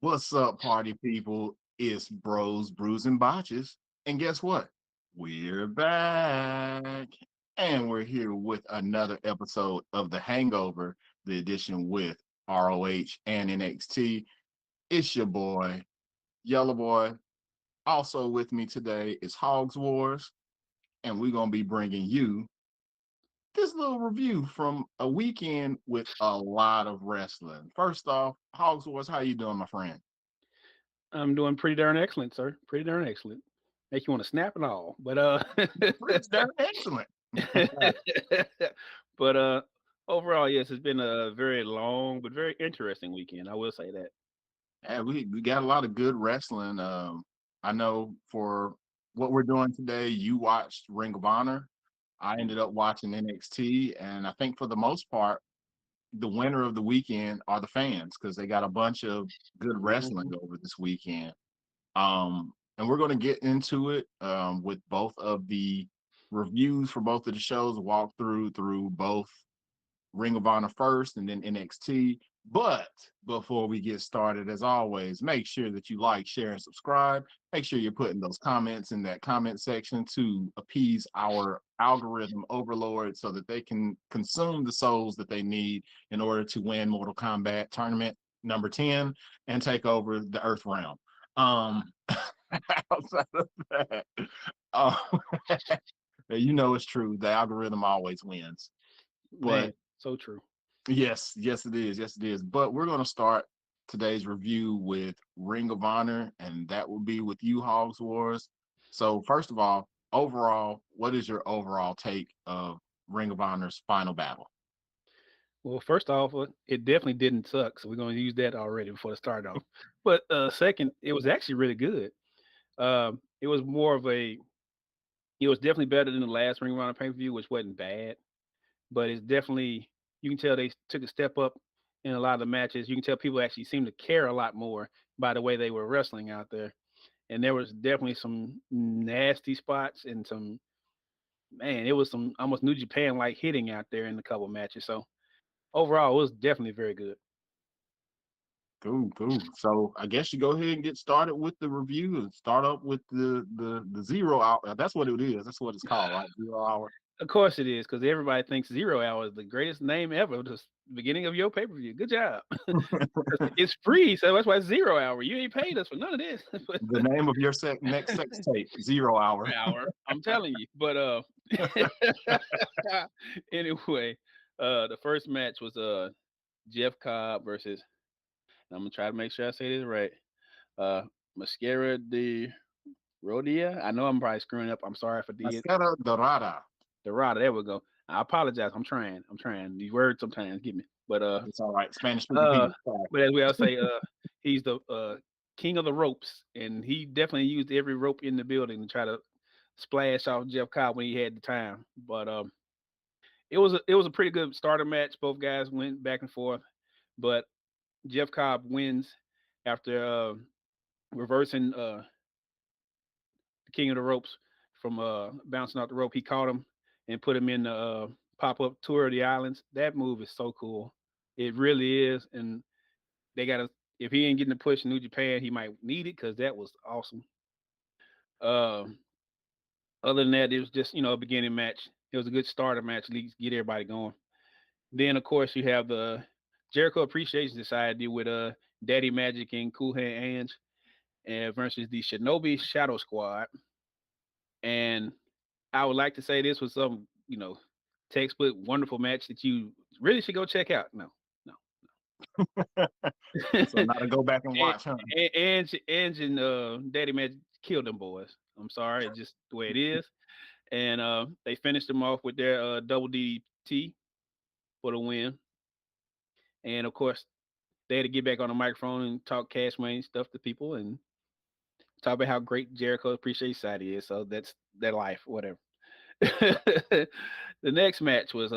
What's up, party people? It's Bros, Brews, and Botches. And guess what? We're back. And we're here with another episode of The Hangover, the edition with ROH and NXT. It's your boy, Yellow Boy. Also with me today is Hogs Wars. And we're going to be bringing you this little review from a weekend with a lot of wrestling. First off, Hogs Wars, how you doing, my friend? I'm doing pretty darn excellent, sir. Pretty darn excellent. Make you want to snap and all. But Pretty darn excellent. but overall, yes, it's been a very long but very interesting weekend. I will say that. Yeah, we got a lot of good wrestling. I know for what we're doing today, you watched Ring of Honor. I ended up watching NXT, and I think for the most part, the winner of the weekend are the fans because they got a bunch of good wrestling Mhm. over this weekend. And we're going to get into it with both of the reviews for both of the shows, walk through both Ring of Honor first and then NXT. But before we get started, as always, make sure that you like, share, and subscribe. Make sure you're putting those comments in that comment section to appease our algorithm overlord so that they can consume the souls that they need in order to win Mortal Kombat Tournament number 10 and take over the Earth realm. Outside of that, uh, you know it's true. The algorithm always wins. Man, But so true. yes, it is. Yes, it is. But we're going to start today's review with Ring of Honor, and that will be with you, Hogs Wars. So, first of all, overall, what is your overall take of Ring of Honor's final battle? Well, first off, it definitely didn't suck, so we're going to use that already before the start off. But second, it was actually really good. It was more of a. It was definitely better than the last Ring of Honor pay per view, which wasn't bad. But it's definitely you can tell they took a step up in a lot of the matches. You can tell people actually seem to care a lot more by the way they were wrestling out there. And there was definitely some nasty spots and some man, it was some almost New Japan like hitting out there in a couple matches. So overall, it was definitely very good. Cool, cool. So, I guess you go ahead and get started with the review and start up with the 0 hour. That's what it is. That's what it's called, right? 0 hour. Of course it is, because everybody thinks Zero Hour is the greatest name ever. The beginning of your pay per view. Good job. It's free, so that's why it's 0 hour. You ain't paid us for none of this. But The name of your next sex tape, 0 hour. hour. I'm telling you. But anyway, the first match was Jeff Cobb versus I'm gonna try to make sure I say this right. Uh Mascara de Rodia. I know I'm probably screwing up. I'm sorry if I did. Mascara Dorada. Dorada, there we go. I apologize. I'm trying. I'm trying. These words sometimes get me. But It's all right. Spanish speaking uh people. Sorry. but as we all say, he's the king of the ropes, and he definitely used every rope in the building to try to splash off Jeff Cobb when he had the time. But it was a pretty good starter match. Both guys went back and forth, but Jeff Cobb wins after reversing the king of the ropes from bouncing off the rope. He caught him and put him in the pop up tour of the islands. That move is so cool. It really is, and they got to. If he ain't getting the push in New Japan, he might need it because that was awesome. Um, Other than that, it was just a beginning match. It was a good starter match, at least get everybody going. Then of course you have the Jericho Appreciation Society with Daddy Magic and Cool Hand Ange and versus the Shinobi Shadow Squad. And I would like to say this was some, textbook wonderful match that you really should go check out. No, no. So now to go back and and, watch, huh? Ange and Daddy Magic killed them boys. I'm sorry, it's just the way it is. And they finished them off with their double DT for the win. And of course, they had to get back on the microphone and talk cash money stuff to people and talk about how great Jericho Appreciation Society is. So that's their life, whatever. The next match was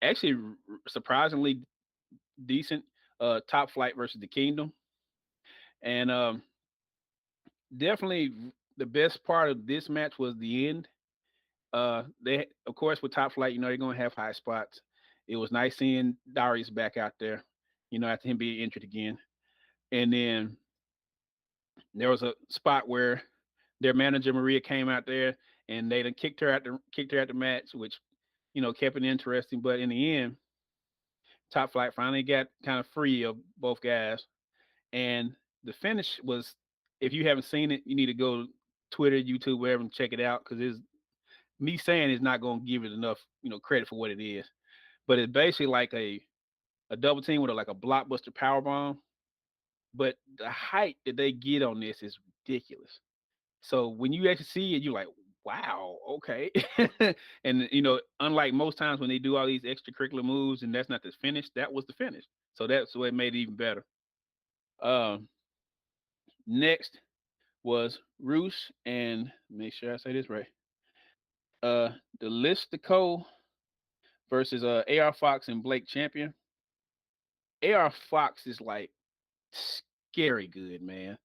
actually surprisingly decent. Top Flight versus the Kingdom, and definitely the best part of this match was the end. They of course with Top Flight, they're gonna have high spots. It was nice seeing Darius back out there, after him being injured again. And then There was a spot where their manager Maria came out there and they done kicked her at the match, which kept it interesting. But in the end, Top Flight finally got kind of free of both guys, and the finish was. If you haven't seen it, you need to go Twitter, YouTube, wherever, and check it out because it's me saying it's not going to give it enough credit for what it is. But it's basically like a double team with like a blockbuster power bomb. But the height that they get on this is ridiculous. So when you actually see it, you're like, wow, okay. And unlike most times when they do all these extracurricular moves and that's not the finish, that was the finish. So that's what made it even better. Um, Next was Roos and make sure I say this right. The Listico versus AR Fox and Blake Champion. AR Fox is like scary good, man.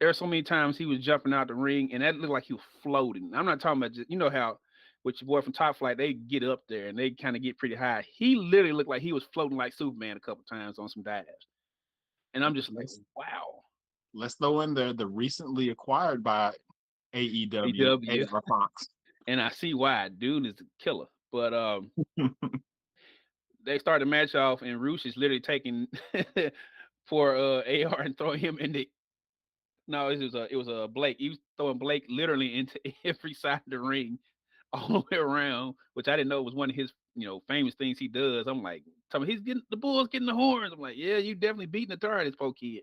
There are so many times he was jumping out the ring and that looked like he was floating. I'm not talking about just how with your boy from Top Flight, they get up there and they kind of get pretty high. He literally looked like he was floating like Superman a couple times on some dives. And I'm just like, Let's wow. let's throw in there the recently acquired by AEW AW. AR Fox. And I see why. Dude is a killer. But they start the match off and Roosh is literally taking for AR and throwing him in the no, it was a Blake. He was throwing Blake literally into every side of the ring, all the way around, which I didn't know was one of his famous things he does. I'm like, tell me he's getting the Bulls getting the horns. I'm like, yeah, you definitely beating the tar this poor kid.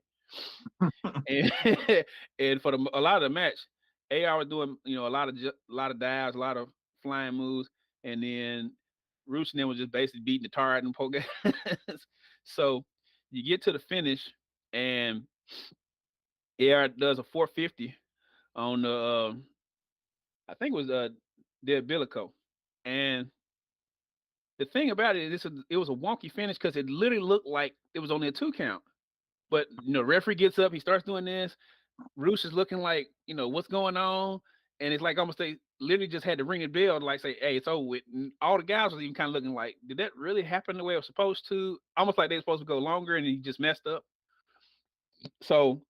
And and for a lot of the match, AR was doing a lot of dives, a lot of flying moves, and then Roosh and them was just basically beating the tar out of them poor guys. So you get to the finish, and AR does a 450 on the I think it was the Bilico. And the thing about it is it was a wonky finish because it literally looked like it was only a 2 count. But referee gets up, he starts doing this. Roos is looking like, what's going on? And it's like almost they literally just had to ring a bell to like say, hey, it's over with. And all the guys was even kind of looking like, did that really happen the way it was supposed to? Almost like they were supposed to go longer and he just messed up. So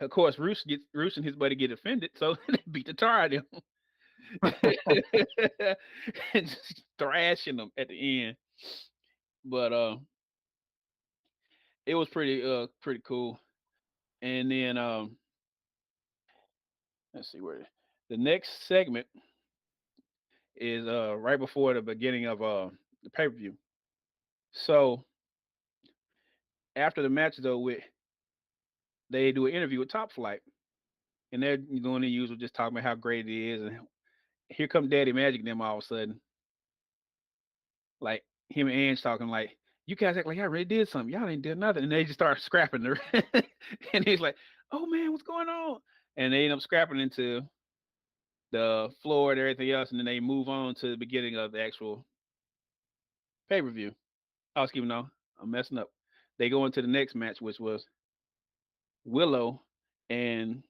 of course Roos and his buddy get offended, so they beat the tar out of him. And just thrashing them at the end. But it was pretty cool. And then let's see where the next segment is right before the beginning of the pay-per-view. So after the match is over with, they do an interview with Top Flight. And they're doing the usual, just talking about how great it is. And here come Daddy Magic and them all of a sudden. Like him and Ange talking like, you guys act like y'all already did something. Y'all ain't did nothing. And they just start scrapping her. And he's like, oh man, what's going on? And they end up scrapping into the floor and everything else. And then they move on to the beginning of the actual pay-per-view. I was keeping on. I'm messing up. They go into the next match, which was Willow and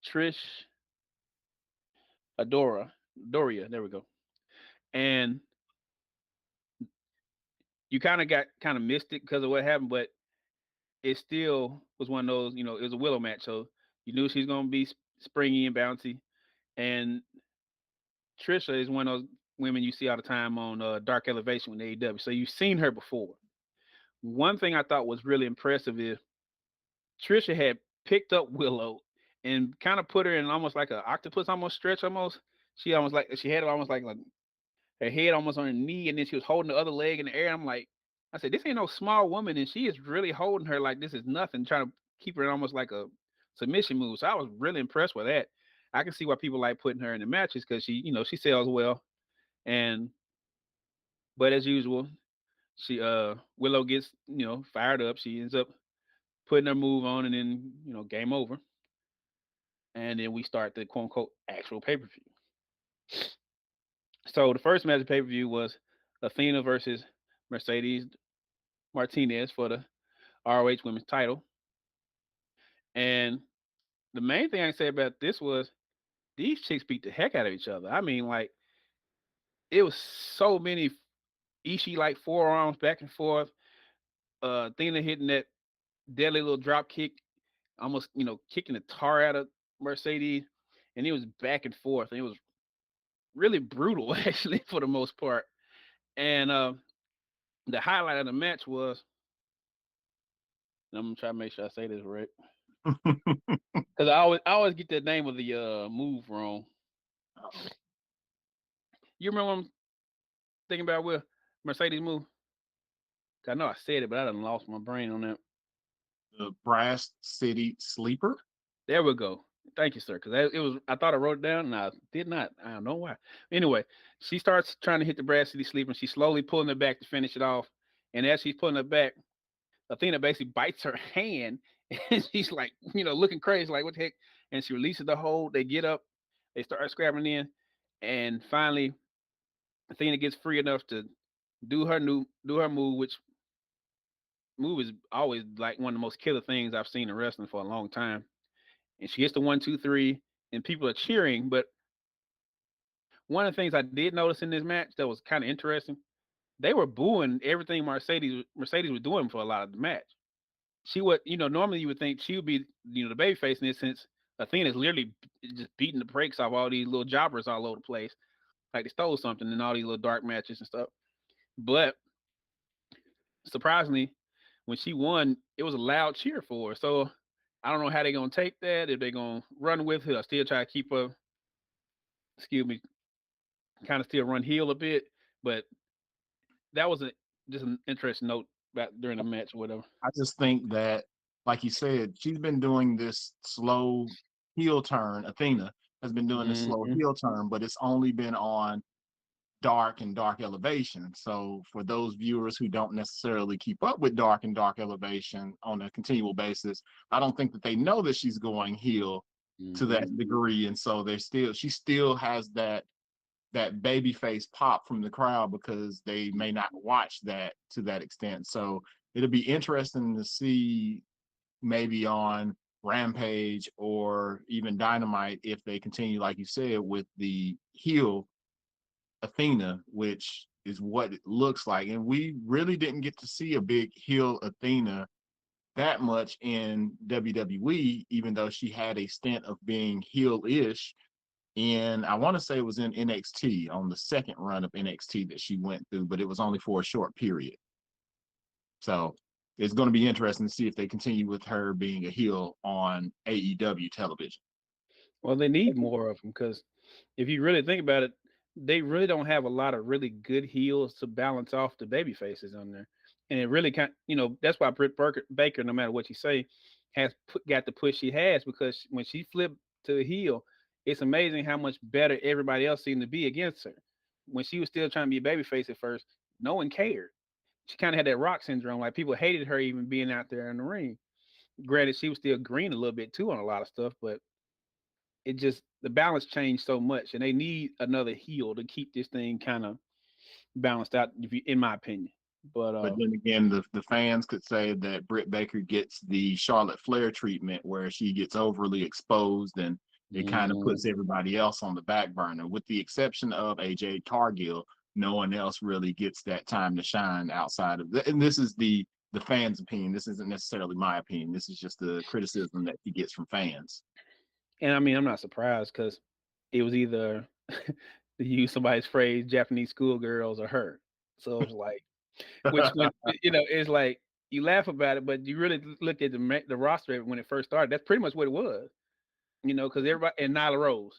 Trish Doria. There we go. And you kind of missed it because of what happened, but it still was one of those, it was a Willow match. So you knew she's going to be springy and bouncy. And Trisha is one of those women you see all the time on Dark Elevation with AEW. So you've seen her before. One thing I thought was really impressive is Trisha had picked up Willow and kind of put her in almost like an octopus, almost stretch, almost. She had it almost like her head almost on her knee, and then she was holding the other leg in the air. I'm like, I said, this ain't no small woman, and she is really holding her like this is nothing, trying to keep her in almost like a submission move. So I was really impressed with that. I can see why people like putting her in the matches because she sells well. And but as usual, she Willow gets fired up. She ends up putting her move on, and then game over. And then we start the quote unquote actual pay per view. So the first match of pay per view was Athena versus Mercedes Martinez for the ROH Women's title. And the main thing I can say about this was these chicks beat the heck out of each other. I mean, like it was so many Ishii like forearms back and forth. Athena hitting that deadly little drop kick almost kicking the tar out of Mercedes, and it was back and forth, and it was really brutal actually for the most part. And the highlight of the match was, and I'm gonna try to make sure I say this right because I always get the name of the move wrong. You remember what I'm thinking about with Mercedes move? I know I said it, but I done lost my brain on that. The Brass City Sleeper. There we go. Thank you, sir. Because it was, I thought I wrote it down and I did not. I don't know why. Anyway, she starts trying to hit the Brass City Sleeper and she's slowly pulling it back to finish it off. And as she's pulling it back, Athena basically bites her hand and she's like, looking crazy, like, what the heck? And she releases the hold. They get up, they start scrabbling in. And finally, Athena gets free enough to do her move, which move is always like one of the most killer things I've seen in wrestling for a long time. And she hits the 1, 2, 3, and people are cheering. But one of the things I did notice in this match that was kind of interesting, they were booing everything Mercedes was doing for a lot of the match. She would, normally you would think she would be, the baby face in this, since Athena's literally just beating the brakes off all these little jobbers all over the place, like they stole something in all these little dark matches and stuff. But surprisingly, when she won, it was a loud cheer for her. So I don't know how they're gonna take that, if they're gonna run with her, or still try to keep her, excuse me, kind of still run heel a bit. But that was just an interesting note about during the match or whatever. I just think that, like you said, she's been doing this slow heel turn. Athena has been doing this slow Mm-hmm. heel turn, but it's only been on dark and dark elevation. So for those viewers who don't necessarily keep up with dark and dark elevation on a continual basis, I don't think that they know that she's going heel to Mm-hmm. that degree. And so she still has that baby face pop from the crowd because they may not watch that to that extent. So it'll be interesting to see maybe on Rampage or even Dynamite if they continue, like you said, with the heel Athena, which is what it looks like. And we really didn't get to see a big heel Athena that much in WWE, even though she had a stint of being heel-ish. And I want to say it was in NXT on the second run of NXT that she went through, but it was only for a short period. So it's going to be interesting to see if they continue with her being a heel on AEW television. Well, they need more of them because if you really think about it, they really don't have a lot of really good heels to balance off the baby faces on there. And it really that's why Baker, no matter what you say, got the push she has, because when she flipped to the heel, it's amazing how much better everybody else seemed to be against her. When she was still trying to be a baby face at first, no one cared. She kind of had that rock syndrome. Like, people hated her even being out there in the ring. Granted, she was still green a little bit too on a lot of stuff, but it just, the balance changed so much, and they need another heel to keep this thing kind of balanced out, in my opinion. But But then again, the fans could say that Britt Baker gets the Charlotte Flair treatment where she gets overly exposed and it kind of mhm. puts everybody else on the back burner. With the exception of AJ Cargill, no one else really gets that time to shine outside of and this is the fans' opinion. This isn't necessarily my opinion. This is just the criticism that he gets from fans. And I mean, I'm not surprised because it was either, to use somebody's phrase, Japanese schoolgirls or her. So it was like, which, when it's like, you laugh about it, but you really look at the roster when it first started. That's pretty much what it was, because everybody, and Nyla Rose,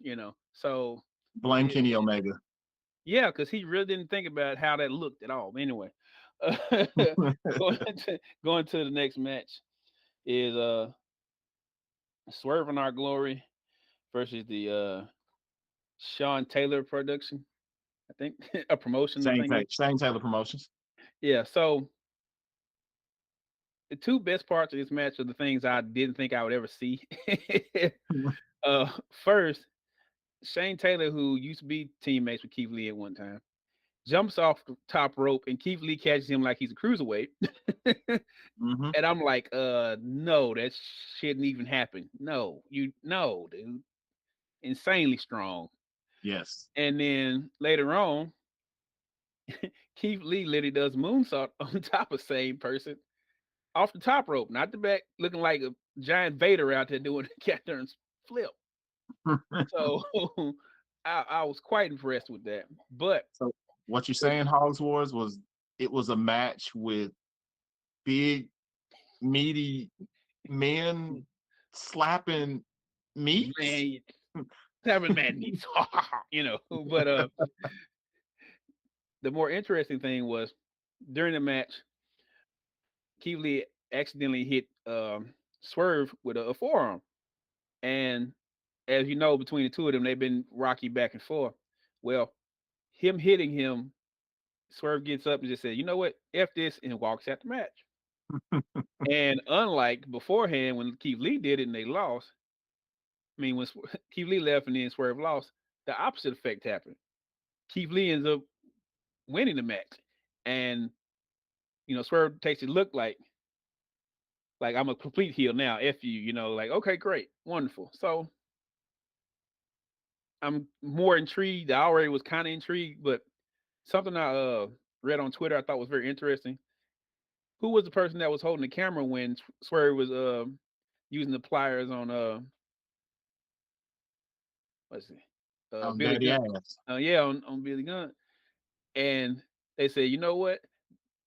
so Blame it, Kenny Omega. yeah, because he really didn't think about how that looked at all. But anyway, going to the next match is Swerve in Our Glory versus the Sean Taylor production. I think a promotion. I think it is. Shane Taylor Promotions. Yeah. So the two best parts of this match are the things I didn't think I would ever see. First, Shane Taylor, who used to be teammates with Keith Lee at one time, jumps off the top rope and Keith Lee catches him like he's a cruiserweight. Mm-hmm. And I'm like, no, that shouldn't even happen. No, dude. Insanely strong. Yes. And then later on, Keith Lee literally does moonsault on top of same person. off the top rope, not the back, looking like a giant Vader out there doing a cat turns flip. So I was quite impressed with that. But So what you're the, saying, Hogs Wars, was it was a match with big, meaty men slapping meats? man, seven man needs, But the more interesting thing was during the match, Keith Lee accidentally hit Swerve with a forearm, and as you know, between the two of them, they've been rocky back and forth. Well, him hitting him, Swerve gets up and just said, "You know what? F this," and walks out the match. And unlike beforehand when Keith Lee did it and they lost, I mean, when Keith Lee left and then Swerve lost, the opposite effect happened. Keith Lee ends up winning the match, and Swerve takes it look like I'm a complete heel now. F you, like okay, great, wonderful. So I'm more intrigued. I already was kind of intrigued, but something I read on Twitter I thought was very interesting. Who was the person that was holding the camera when Swerve was using the pliers on what's it Billy Daddy Gunn? ass. Yeah, on Billy Gunn. And they said, you know what?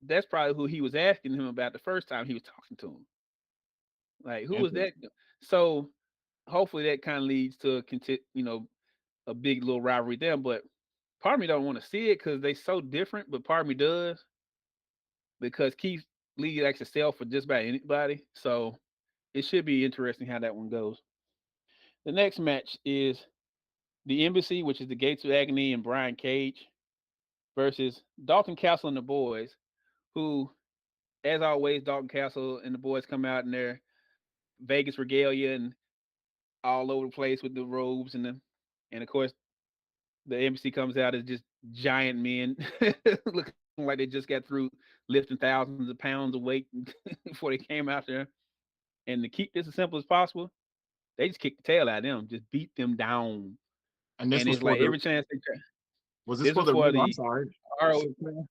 That's probably who he was asking him about the first time he was talking to him. Like, who was that? Interesting. So hopefully that kind of leads to a big little rivalry there. But part of me don't want to see it because they so different. But part of me does because Keith Lee likes to sell for just about anybody. So it should be interesting how that one goes. The next match is the Embassy, which is the Gates of Agony and Brian Cage versus Dalton Castle and the boys, who, as always, Dalton Castle and the boys come out in their Vegas regalia and all over the place with the robes and of course the embassy comes out as just giant men looking like they just got through lifting thousands of pounds of weight before they came out there. And to keep this as simple as possible, they just kicked the tail out of them, just beat them down. And this And was it's for like the every chance they try. was this This for was the for I'm the sorry. RO, 6 man?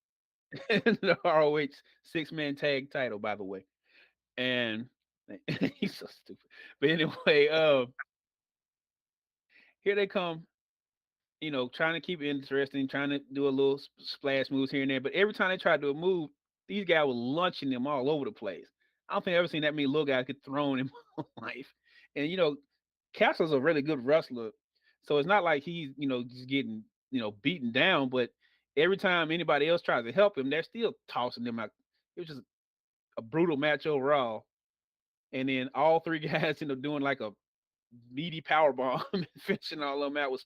the ROH 6-man tag title, by the way. And he's so stupid. But anyway, here they come, trying to keep it interesting, trying to do a little splash moves here and there. But every time they tried to do a move, these guys were launching them all over the place. I don't think I've ever seen that many little guys get thrown in my life. And Castle's a really good wrestler, so it's not like he's just getting beaten down. But every time anybody else tries to help him, they're still tossing them out. It was just a brutal match overall. And then all three guys end up doing like a meaty power bomb and finishing all of them out with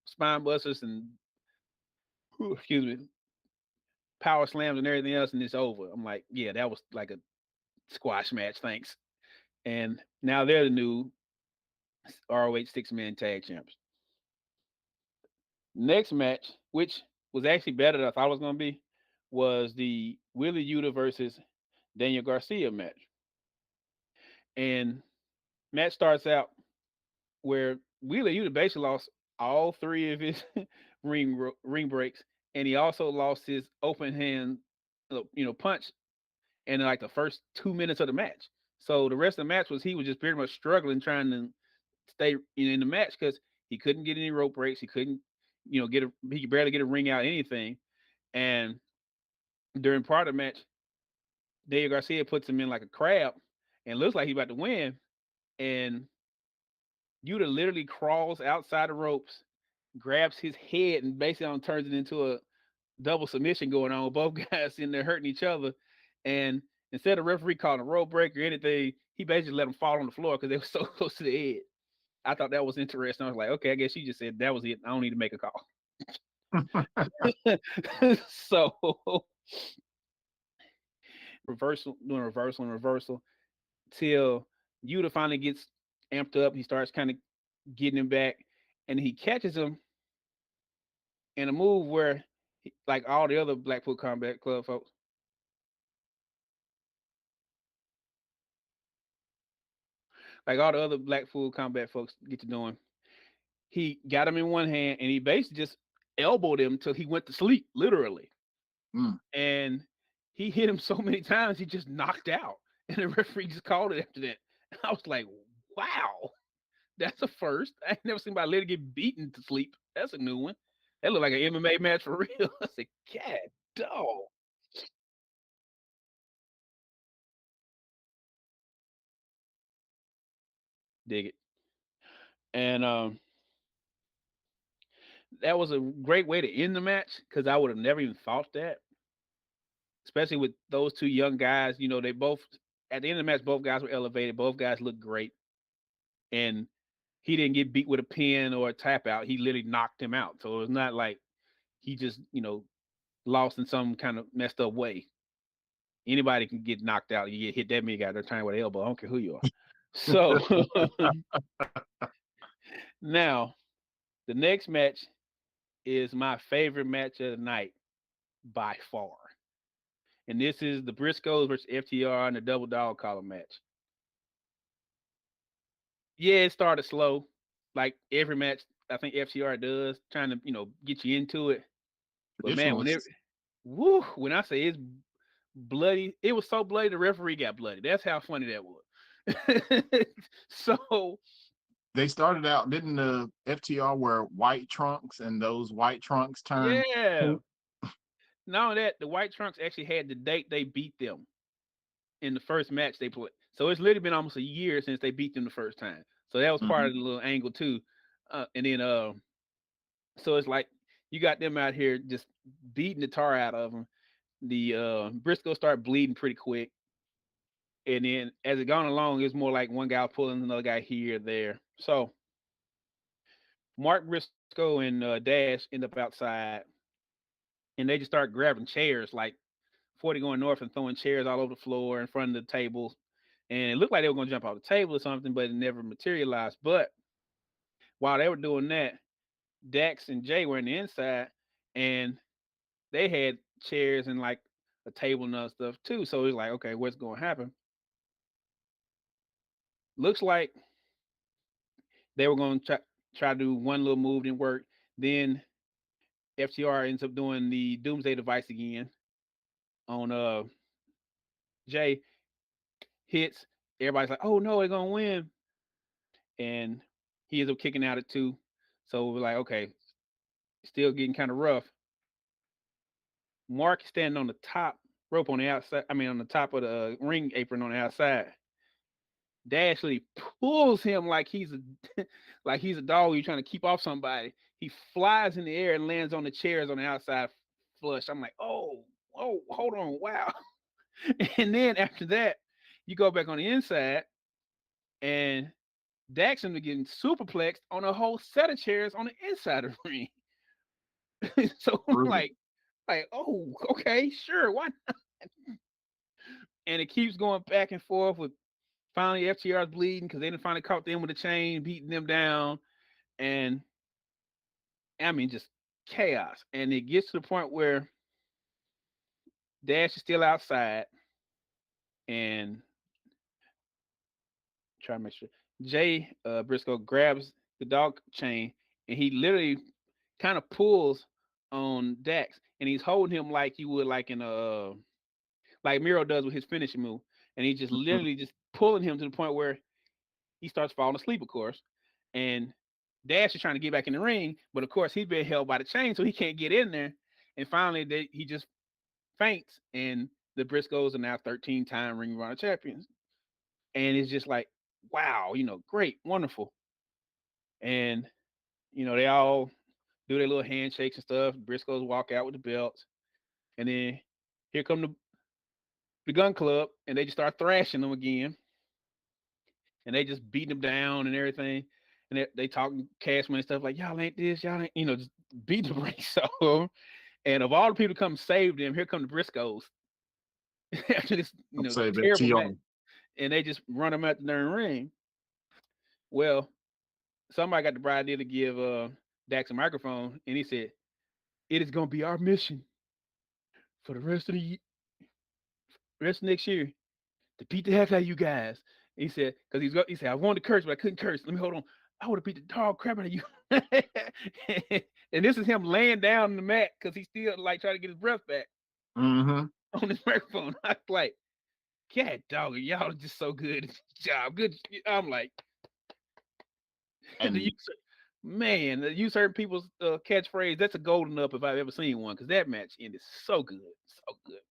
spine busters and excuse me, power slams and everything else, and it's over. I'm like, yeah, that was like a squash match, thanks. And now they're the new ROH 6-man tag champs. Next match, which was actually better than I thought it was going to be, was the Willie Yuta versus Daniel Garcia match. And match starts out where Wheeler Yuta basically lost all three of his ring breaks, and he also lost his open hand, punch in like the first 2 minutes of the match. So the rest of the match was he was just pretty much struggling trying to stay in the match because he couldn't get any rope breaks. He couldn't, he could barely get a ring out, anything. And during part of the match, Dave Garcia puts him in like a crab and looks like he's about to win. And Yuta literally crawls outside the ropes, grabs his head, and basically turns it into a double submission going on. Both guys in there hurting each other. And instead of referee calling a rope break or anything, he basically let them fall on the floor because they were so close to the edge. I thought that was interesting. I was like, okay, I guess you just said that was it. I don't need to make a call. So reversal and reversal till Yuta finally gets amped up. He starts kind of getting him back, and he catches him in a move where, like all the other Blackpool Combat Club folks, like all the other Blackpool Combat folks get to doing, he got him in one hand and he basically just elbowed him till he went to sleep, literally. Mm. And he hit him so many times he just knocked out. and the referee just called it after that. And I was like, wow, that's a first. I ain't never seen anybody let it get beaten to sleep. That's a new one. That looked like an MMA match for real. I said, God, dog, dig it. And that was a great way to end the match because I would have never even thought that, especially with those two young guys. You know, they both at the end of the match, both guys were elevated. Both guys looked great, and he didn't get beat with a pin or a tap out. He literally knocked him out. So it was not like he just lost in some kind of messed up way. Anybody can get knocked out. You get hit that many guys, they're trying with an elbow. I don't care who you are. So now the next match is my favorite match of the night by far. And this is the Briscoes versus FTR in the double dog collar match. Yeah, it started slow, like every match I think FTR does, trying to get you into it. But man, Traditionally, when I say it's bloody, it was so bloody the referee got bloody. That's how funny that was. So they started out, didn't the FTR wear white trunks and those white trunks turned yeah, pink? not only that, the White Trunks actually had the date they beat them in the first match they played. So it's literally been almost a year since they beat them the first time. So that was part Mhm. of the little angle too. And then so it's like you got them out here just beating the tar out of them. The Briscoe started bleeding pretty quick, and then as it gone along, it's more like one guy pulling another guy here or there. So Mark Briscoe and Dash end up outside, and they just start grabbing chairs like 40 going north and throwing chairs all over the floor in front of the tables. And it looked like they were going to jump off the table or something, but it never materialized. But while they were doing that, Dax and Jay were in the inside, and they had chairs and like a table and other stuff too. So it was like, okay, what's going to happen? Looks like they were going to try to do one little move, didn't work. Then FTR ends up doing the Doomsday device again on Jay, hits. Everybody's like, oh no, they're gonna win. And he ends up kicking out at two. So we're like, okay, still getting kind of rough. Mark standing on the top rope on the outside. I mean, on the top of the ring apron on the outside. Dashley pulls him like he's a like he's a dog you're trying to keep off somebody. He flies in the air and lands on the chairs on the outside flush. I'm like, oh, hold on, wow. And then after that, you go back on the inside, and Dax ended up getting superplexed on a whole set of chairs on the inside of the ring. So I'm Brutal. like, oh, okay, sure, why not? And it keeps going back and forth with finally FTR's bleeding because they didn't finally caught them with a chain, beating them down. And I mean, just chaos. And it gets to the point where Dash is still outside and try to make sure Jay Briscoe grabs the dog chain and he literally kind of pulls on Dax and he's holding him like you would like in a like Miro does with his finishing move. And he's just Mhm. literally just pulling him to the point where he starts falling asleep, of course. And Dash is trying to get back in the ring, but of course he's been held by the chain, so he can't get in there. And finally, he just faints, and the Briscoes are now 13-time Ring of Honor champions. And it's just like, wow, great, wonderful. And they all do their little handshakes and stuff. Briscoes walk out with the belts, and then here come the Gun Club, and they just start thrashing them again, and they just beating them down and everything. And they talking cash money stuff like y'all ain't this, y'all ain't, just beat the brakes off them. And of all the people to come save them, here come the Briscoes after this, I'm saying terrible match, FTR. and they just run them out the darn ring. Well, somebody got the bright idea to give Dax a microphone, and he said, "It is going to be our mission for the rest of next year to beat the heck out of you guys." He said, because he said, "I wanted to curse, but I couldn't curse. Let me hold on. I would have beat the dog crap out of you." And this is him laying down on the mat because he's still like trying to get his breath back Hmm. on his microphone. I was like, God dog, y'all are just so good. Job, good. I'm like the And use, man, the use certain people's catchphrase. That's a golden up if I've ever seen one because that match ended so good, so good.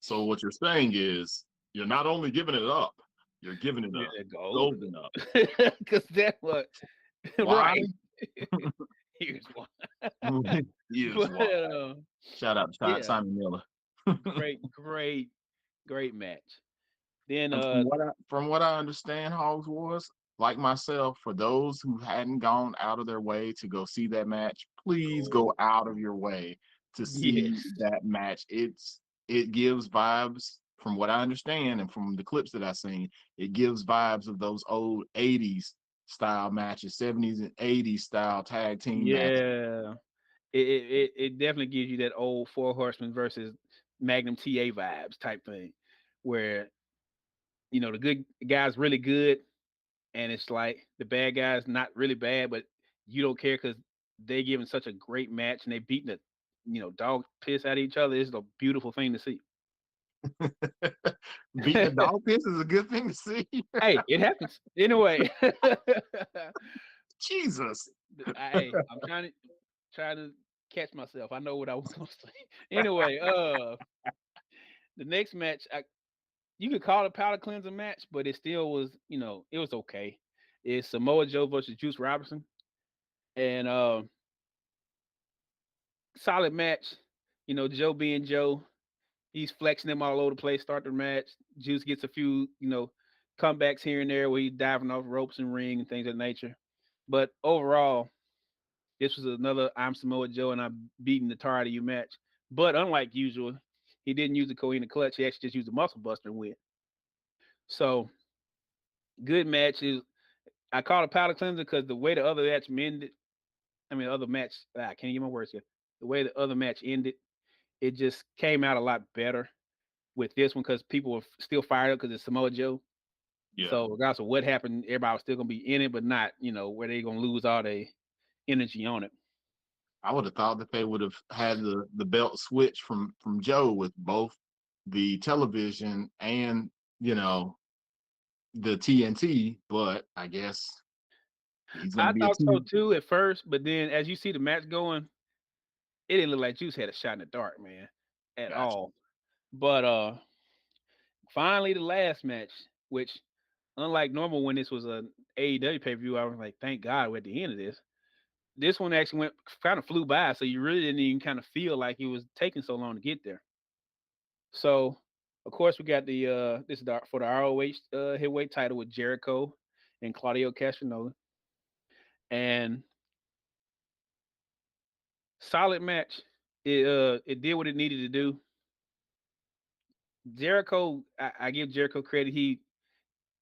so what you're saying is you're not only giving it up, you're giving it a Yeah, golden golden up. up because that was Why? right. Here's why. Here's But why. Shout out to yeah, Simon Miller. great match. Then And from what I understand, Hogs was like myself. For those who hadn't gone out of their way to go see that match, please oh go out of your way to see yes, that match. It gives vibes, from what I understand, and from the clips that I've seen, it gives vibes of those old '80s style matches, '70s and '80s style tag team matches. yeah. It definitely gives you that old Four Horsemen versus Magnum TA vibes type thing, where the good guy's really good, and it's like the bad guy's not really bad, but you don't care because they giving such a great match and they beating the dog piss out of each other. It's a beautiful thing to see. Beating the dog piss is a good thing to see. Hey, it happens anyway. Jesus. I'm trying to catch myself. I know what I was gonna say. Anyway, the next match, you could call it a palate cleanser match, but it still was, it was okay. It's Samoa Joe versus Juice Robinson, and solid match. Joe being Joe, he's flexing them all over the place. Start the match. Juice gets a few, comebacks here and there where he's diving off ropes and ring and things of that nature. But overall, this was another I'm Samoa Joe and I'm beating the tar out of you match. But unlike usual, he didn't use the Coheed and Clutch. He actually just used the Muscle Buster and win. So good matches. I call it powder cleanser because the way the other match ended, other match, I can't get my words here. The way the other match ended, it just came out a lot better with this one because people were still fired up because it's Samoa Joe. Yeah. So regardless of what happened, everybody was still gonna be in it, but not, where they're gonna lose all their energy on it. I would have thought that they would have had the belt switch from Joe with both the television and the TNT, but I guess he's gonna I be a thought so two. too at first, but then as you see the match going, it didn't look like Juice had a shot in the dark, man, at Gotcha. all. But finally the last match, which unlike normal when this was an AEW pay-per-view, I was like, thank God we're at the end of this. This one actually went kind of flew by, so you really didn't even kind of feel like it was taking so long to get there. So, of course, we got the this is for the ROH heavyweight title with Jericho and Claudio Castagnoli, and solid match. It did what it needed to do. Jericho, I give Jericho credit. He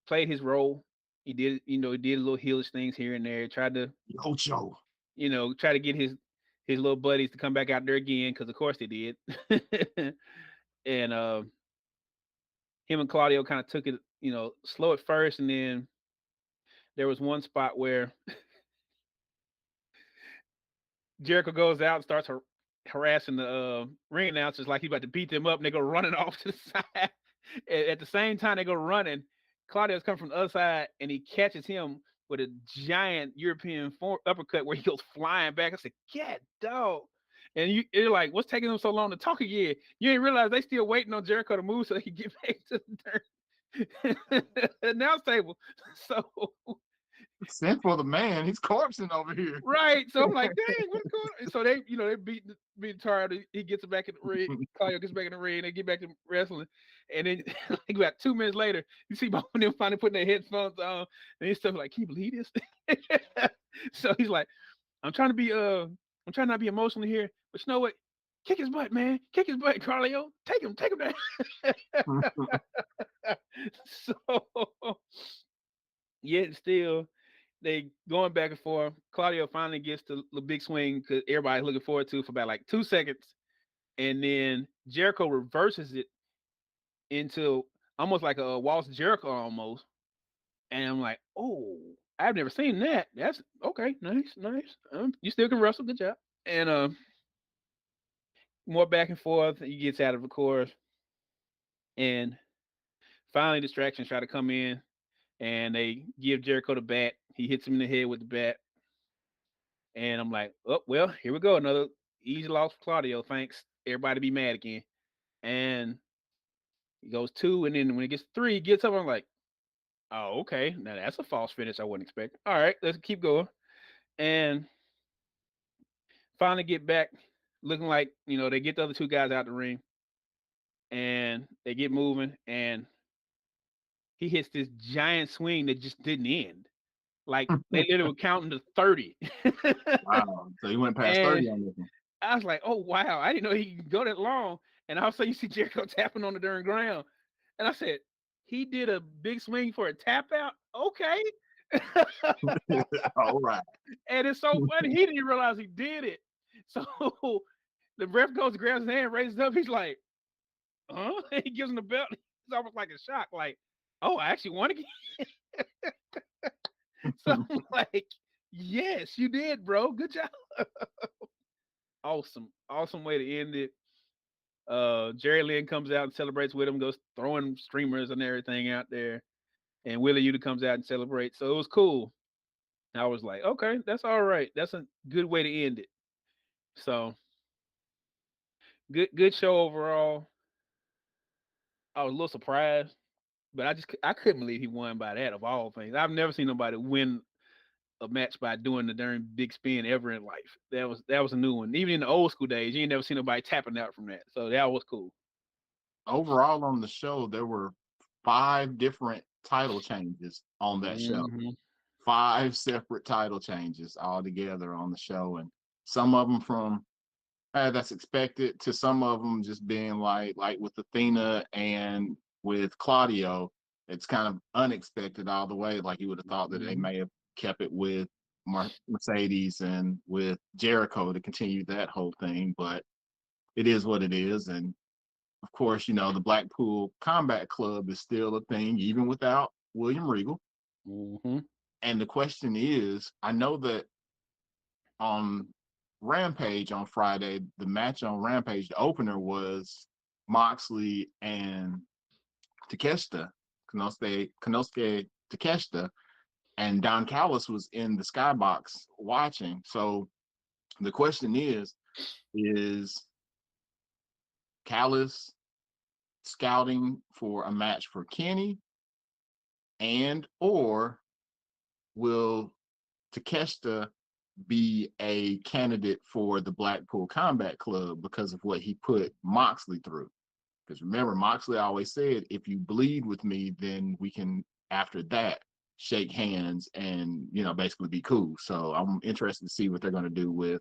played his role. He did little heelish things here and there. Tried to, Ocho. try to get his little buddies to come back out there again because of course they did. And him and Claudio kind of took it, slow at first, and then there was one spot where Jericho goes out and starts harassing the ring announcers like he's about to beat them up, and they go running off to the side. At the same time they go running, Claudio's coming from the other side, and he catches him with a giant European uppercut where he goes flying back. I said, "God, dog!" And you're like, "What's taking them so long to talk again?" You ain't realize they still waiting on Jericho to move so they can get back to the announce table. So Sent for the man. He's corpsing over here. right. So I'm like, dang, what's going on? And so they beat tired. He gets it back in the ring. Claudio gets back in the ring. They get back to wrestling. And then like about 2 minutes later, you see both of them finally putting their headphones on and he's stuff like, can you believe this? So he's like, I'm trying not to be emotional here, but you know what? Kick his butt, man. Kick his butt, Carlio. Take him down. So yet still they going back and forth. Claudio finally gets to the big swing because everybody's looking forward to for about like 2 seconds. And then Jericho reverses it into almost like a Waltz Jericho almost. And I'm like, oh, I've never seen that. That's okay. Nice. You still can wrestle. Good job. And more back and forth. He gets out of the course. And Finally, distractions try to come in, and they give Jericho the bat. He hits him in the head with the bat, and I'm like, oh well, here we go, another easy loss for Claudio. Thanks, everybody be mad again. And he goes two, and then when he gets three, he gets up. I'm like, oh okay, now that's a false finish I wouldn't expect. All right, let's keep going. And finally get back, looking like they get the other two guys out the ring, and they get moving, and he hits this giant swing that just didn't end. Like they literally were counting to 30. Wow. So he went past And 30 on this one. I was like, oh wow, I didn't know he could go that long. And all of a sudden you see Jericho tapping on the darn ground. And I said, he did a big swing for a tap out. Okay. All right. And it's so funny. He didn't realize he did it. So the ref goes, grabs his hand, raises up. He's like, huh? And he gives him the belt. It's almost like a shock, like, oh, I actually won again. So I'm like, yes, you did, bro. Good job. Awesome. Awesome way to end it. Jerry Lynn comes out and celebrates with him, goes throwing streamers and everything out there. And Willie Yuta comes out and celebrates. So it was cool. I was like, okay, that's all right. That's a good way to end it. So good show overall. I was a little surprised, but I couldn't believe he won by that of all things. I've never seen nobody win a match by doing the darn big spin ever in life. That was a new one. Even in the old school days, you ain't never seen nobody tapping out from that. So that was cool. Overall on the show, there were 5 different title changes on that show. Mm-hmm. 5 separate title changes all together on the show, and some of them from that's expected to some of them just being like with Athena and with Claudio, it's kind of unexpected all the way. Like you would have thought that they may have kept it with Mercedes and with Jericho to continue that whole thing, but it is what it is. And of course, the Blackpool Combat Club is still a thing even without William Regal. Mm-hmm. And the question is, I know that on Rampage on Friday, the match on Rampage, the opener was Moxley and Takeshita, Konosuke Takeshita, and Don Callis was in the skybox watching. So the question is Callis scouting for a match for Kenny, and or will Takeshita be a candidate for the Blackpool Combat Club because of what he put Moxley through? Because remember, Moxley always said, if you bleed with me, then we can, after that, shake hands and, basically be cool. So I'm interested to see what they're going to do with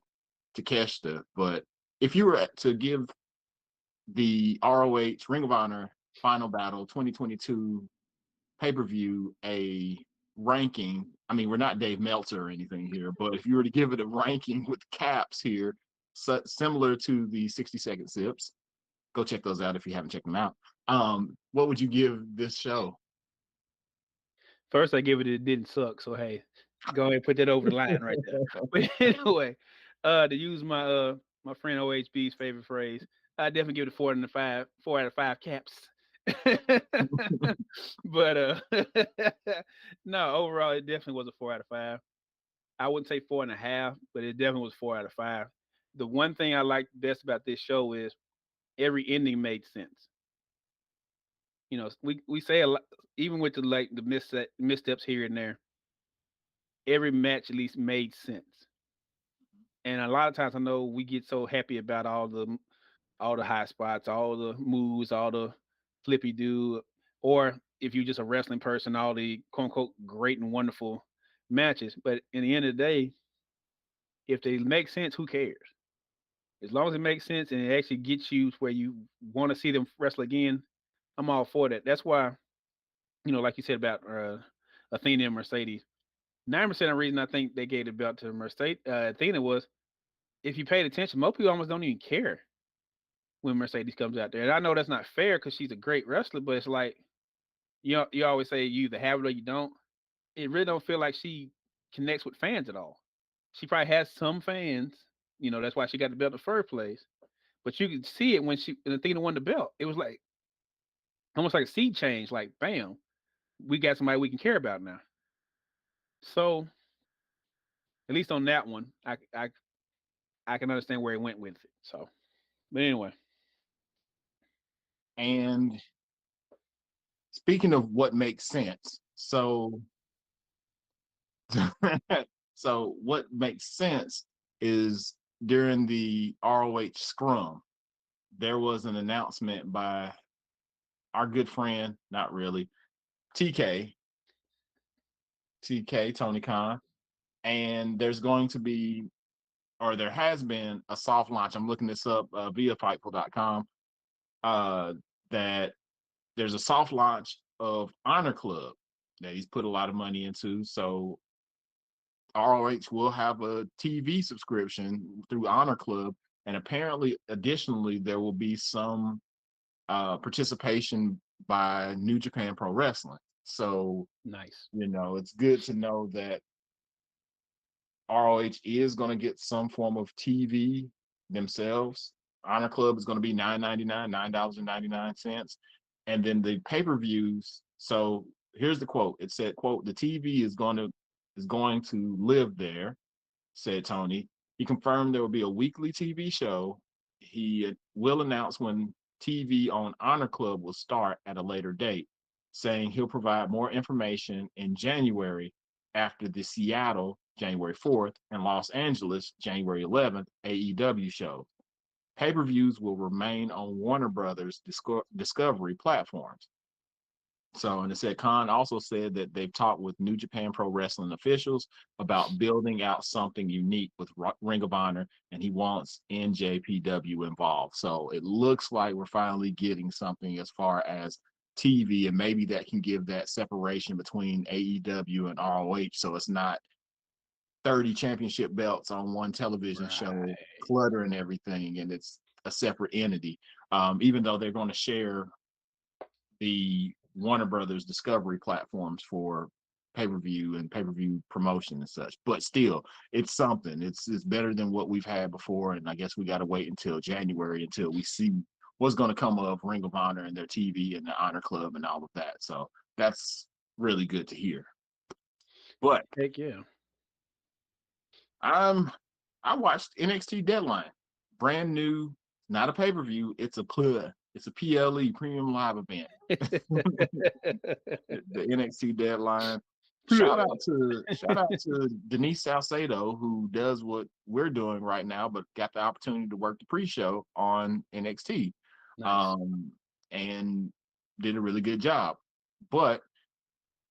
Takeshita. But if you were to give the ROH Ring of Honor Final Battle 2022 pay-per-view a ranking, I mean, we're not Dave Meltzer or anything here, but if you were to give it a ranking with caps here, similar to the 60-second sips, go check those out if you haven't checked them out. What would you give this show? First, I give it didn't suck. So hey, go ahead and put that over the line right there. But anyway, to use my friend OHB's favorite phrase, I definitely give it a 4 out of 5. 4 out of 5 caps. But no, overall, it definitely was a 4 out of 5. I wouldn't say 4.5, but it definitely was 4 out of 5. The one thing I liked best about this show is every ending made sense. We say a lot, even with the missteps here and there. Every match at least made sense. And a lot of times I know we get so happy about all the high spots, all the moves, all the flippy do, or if you're just a wrestling person, all the quote unquote great and wonderful matches. But in the end of the day, if they make sense, who cares? As long as it makes sense and it actually gets you where you want to see them wrestle again, I'm all for that. That's why, like you said about Athena and Mercedes, 9% of the reason I think they gave the belt to Mercedes Athena was, if you paid attention, most people almost don't even care when Mercedes comes out there. And I know that's not fair because she's a great wrestler, but it's like, you always say you either have it or you don't. It really don't feel like she connects with fans at all. She probably has some fans, that's why she got the belt in the first place. But you could see it when Athena won the belt. It was like, almost like a sea change. Like, bam, we got somebody we can care about now. So at least on that one, I can understand where he went with it. So, but anyway, And speaking of what makes sense, so so what makes sense is during the ROH scrum, there was an announcement by our good friend, not really, TK, TK, Tony Khan, and there's going to be, or there has been, a soft launch. I'm looking this up via Fightful.com. That there's a soft launch of Honor Club that he's put a lot of money into. So ROH will have a TV subscription through Honor Club, and apparently, additionally, there will be some participation by New Japan Pro Wrestling. So nice. it's good to know that ROH is going to get some form of TV themselves. Honor Club is going to be $9.99, $9.99, and then the pay-per-views. So here's the quote. It said, "quote The TV is going to live there," said Tony. He confirmed there will be a weekly TV show. He will announce when TV on Honor Club will start at a later date, saying he'll provide more information in January after the Seattle January 4th and Los Angeles January 11th AEW show. Pay-per-views will remain on Warner Brothers Discovery platforms. So, and it said Khan also said that they've talked with New Japan Pro Wrestling officials about building out something unique with Ring of Honor, and he wants NJPW involved. So it looks like we're finally getting something as far as TV, and maybe that can give that separation between AEW and ROH. So it's not 30 championship belts on one television show Right. cluttering everything, and it's a separate entity. Even though they're going to share the Warner Brothers Discovery platforms for pay-per-view and pay-per-view promotion and such. But still, it's something. It's better than what we've had before, and I guess we got to wait until January until we see what's going to come of Ring of Honor and their TV and the Honor Club and all of that. So that's really good to hear. But Heck yeah. I'm I watched NXT Deadline, brand new, not a pay-per-view. It's a PLE premium live event. The NXT Deadline. Shout out to Denise Salcedo, who does what we're doing right now, but got the opportunity to work the pre-show on NXT, Nice. um, and did a really good job. But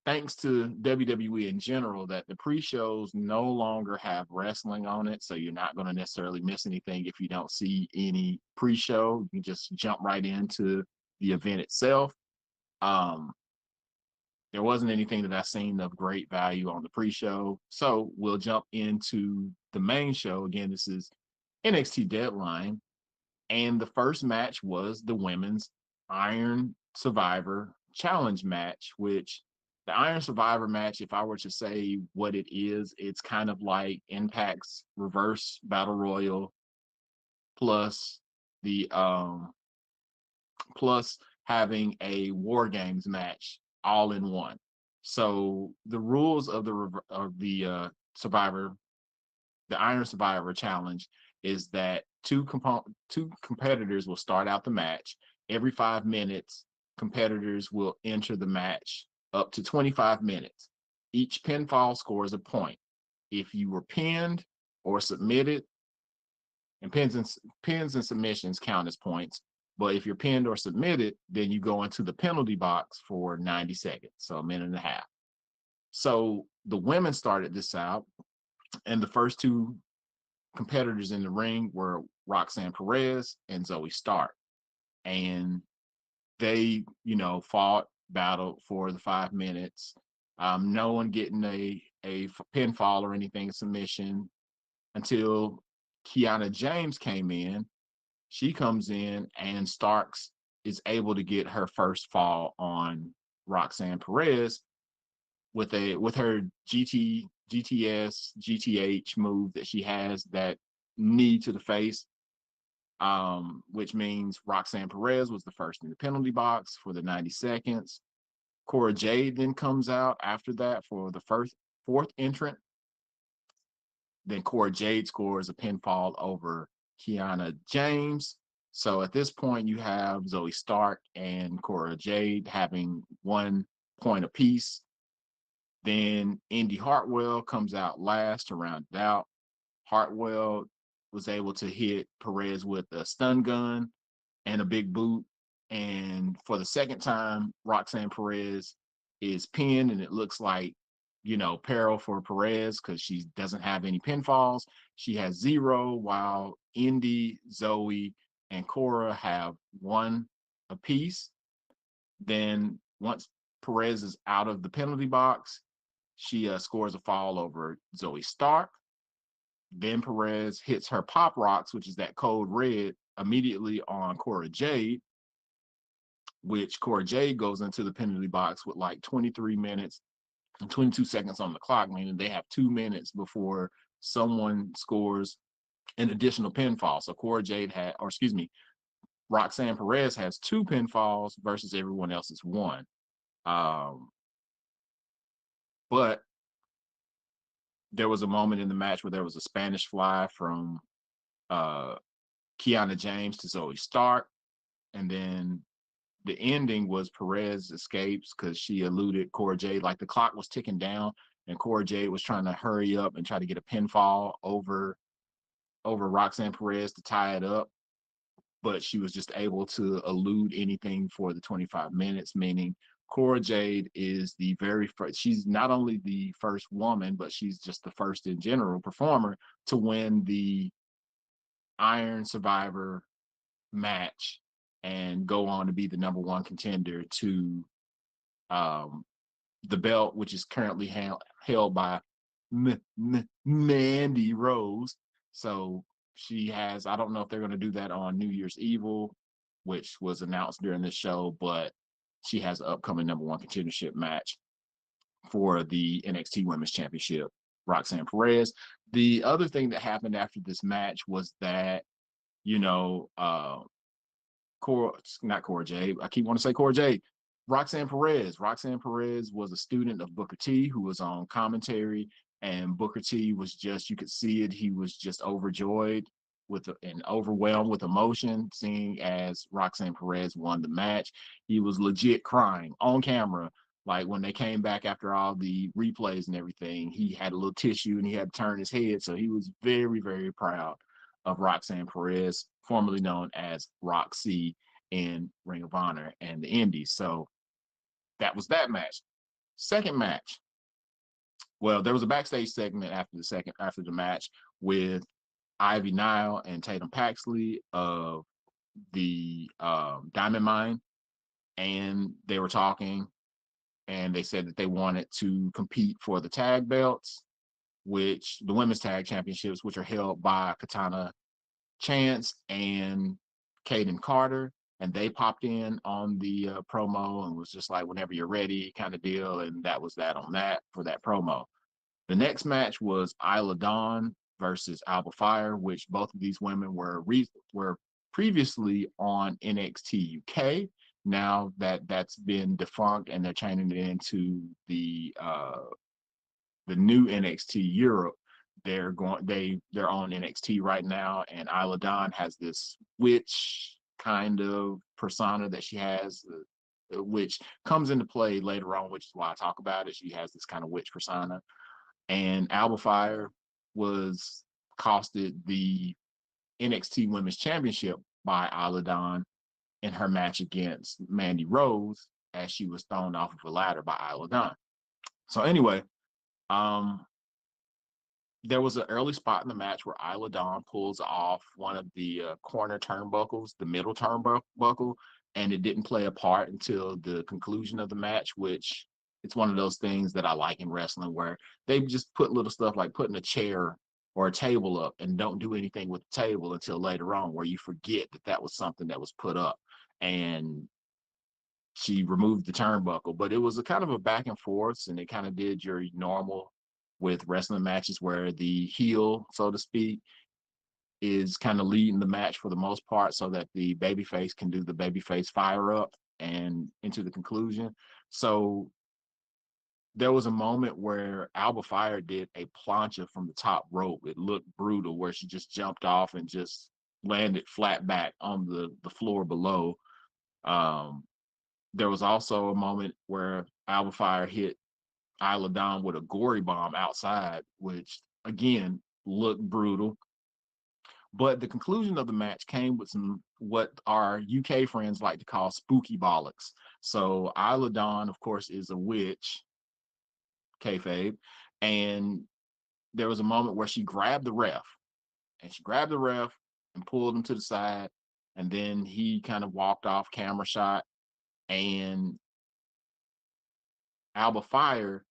thanks to WWE in general, that the pre-shows no longer have wrestling on it, so you're not going to necessarily miss anything if you don't see any pre-show. You just jump right into the event itself. Um, there wasn't anything that I seen of great value on the pre-show. So we'll jump into the main show. Again, this is NXT Deadline. And the first match was the women's Iron Survivor Challenge match, which the Iron Survivor match, if I were to say what it is, it's kind of like Impact's Reverse Battle Royal plus the plus having a War Games match all in one. So the rules of the Survivor, the Iron Survivor Challenge, is that two competitors will start out the match. Every 5 minutes, competitors will enter the match up to 25 minutes. Each pinfall scores a point. If you were pinned or submitted, and pins and submissions count as points. But if you're pinned or submitted, then you go into the penalty box for 90 seconds, so a minute and a half. So the women started this out, and the first two competitors in the ring were Roxanne Perez and Zoe Stark. And they, fought, battled for the 5 minutes. No one getting a pinfall or anything, submission, until Kiana James came in. She comes in, and Starks is able to get her first fall on Roxanne Perez with her GTS GTH move that she has, that knee to the face. which means Roxanne Perez was the first in the penalty box for the 90 seconds. Cora Jade then comes out after that for the fourth entrant. Then Cora Jade scores a pinfall over Kiana James. So at this point, you have Zoe Stark and Cora Jade having 1 point apiece. Then Indy Hartwell comes out last to round it out. Hartwell was able to hit Perez with a stun gun and a big boot. And for the second time, Roxanne Perez is pinned, and it looks like, peril for Perez because she doesn't have any pinfalls. She has 0, while Indy, Zoe, and Cora have 1 apiece. Then once Perez is out of the penalty box, she scores a fall over Zoe Stark. Then Perez hits her pop rocks, which is that code red, immediately on Cora Jade, which Cora Jade goes into the penalty box with like 23 minutes and 22 seconds on the clock, meaning they have 2 minutes before someone scores an additional pinfall. So Roxanne Perez has 2 pinfalls versus everyone else's 1. But there was a moment in the match where there was a Spanish fly from Kiana James to Zoe Stark. And then the ending was Perez escapes because she eluded Cora Jade. Like the clock was ticking down, and Cora Jade was trying to hurry up and try to get a pinfall over Roxanne Perez to tie it up. But she was just able to elude anything for the 25 minutes, meaning Cora Jade is the very first. She's not only the first woman, but she's just the first in general performer to win the Iron Survivor match and go on to be the number 1 contender to the belt, which is currently held by Mandy Rose. So she has, I don't know if they're going to do that on New Year's Evil, which was announced during this show, but she has an upcoming number 1 contendership match for the NXT Women's Championship, Roxanne Perez. The other thing that happened after this match was that, not Cora Jade. I keep wanting to say Cora Jade. Roxanne Perez. Roxanne Perez was a student of Booker T who was on commentary, and Booker T was just, you could see it. He was just overjoyed and overwhelmed with emotion, seeing as Roxanne Perez won the match. He was legit crying on camera. Like when they came back after all the replays and everything, he had a little tissue and he had to turn his head. So he was very, very proud of Roxanne Perez, formerly known as Roxy in Ring of Honor and the Indies. So that was that match. Second match. Well, there was a backstage segment after the match with Ivy Nile and Tatum Paxley of the Diamond Mine, and they were talking, and they said that they wanted to compete for the tag belts, which the women's tag championships, which are held by Katana Chance and Kaden Carter, and they popped in on the promo and was just like, whenever you're ready kind of deal. And that was that on that for that promo. The next match was Isla Dawn versus Alba Fire, which both of these women were previously on NXT UK. Now that's been defunct and they're changing it into the new NXT Europe. They're on NXT right now, and Isla Dawn has this witch kind of persona that she has, which comes into play later on, which is why I talk about it. She has this kind of witch persona, and Alba Fire was costed the NXT Women's Championship by Isla Dawn in her match against Mandy Rose, as she was thrown off of a ladder by Isla Dawn. So anyway, there was an early spot in the match where Isla Dawn pulls off one of the corner turnbuckles, the middle turnbuckle, and it didn't play a part until the conclusion of the match, which it's one of those things that I like in wrestling where they just put little stuff like putting a chair or a table up and don't do anything with the table until later on, where you forget that was something that was put up. And she removed the turnbuckle, but it was a kind of a back and forth, and it kind of did your normal with wrestling matches where the heel, so to speak, is kind of leading the match for the most part so that the babyface can do the babyface fire up and into the conclusion. So there was a moment where Alba Fire did a plancha from the top rope. It looked brutal, where she just jumped off and just landed flat back on the floor below. Um, there was also a moment where Alba Fire hit Isla Dawn with a gory bomb outside, which again looked brutal. But the conclusion of the match came with some what our UK friends like to call spooky bollocks. So Isla Dawn, of course, is a witch, kayfabe, and there was a moment where she grabbed the ref, and pulled him to the side, and then he kind of walked off camera shot, and Alba Fire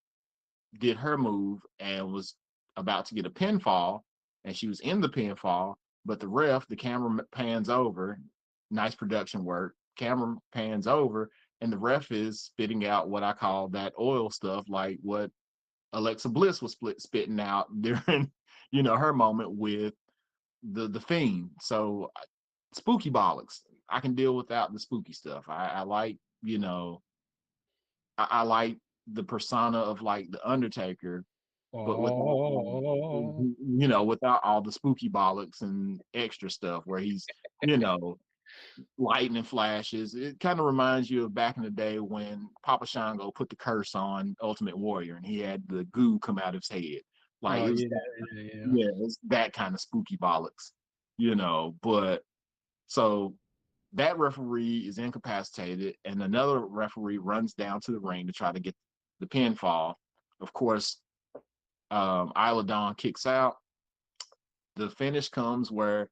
did her move and was about to get a pinfall, and she was in the pinfall, but the camera pans over, nice production work, camera pans over, and the ref is spitting out what I call that oil stuff, like what Alexa Bliss was spitting out during, her moment with the Fiend. So spooky bollocks. I can deal without the spooky stuff. I like, I like the persona of like the Undertaker, but without Oh, without all the spooky bollocks and extra stuff where he's, you know, lightning flashes. It kind of reminds you of back in the day when Papa Shango put the curse on Ultimate Warrior and he had the goo come out of his head. Like oh it was yeah, that, yeah. yeah, it's that kind of spooky bollocks, But so that referee is incapacitated, and another referee runs down to the ring to try to get the pinfall. Of course, Isla Dawn kicks out. The finish comes where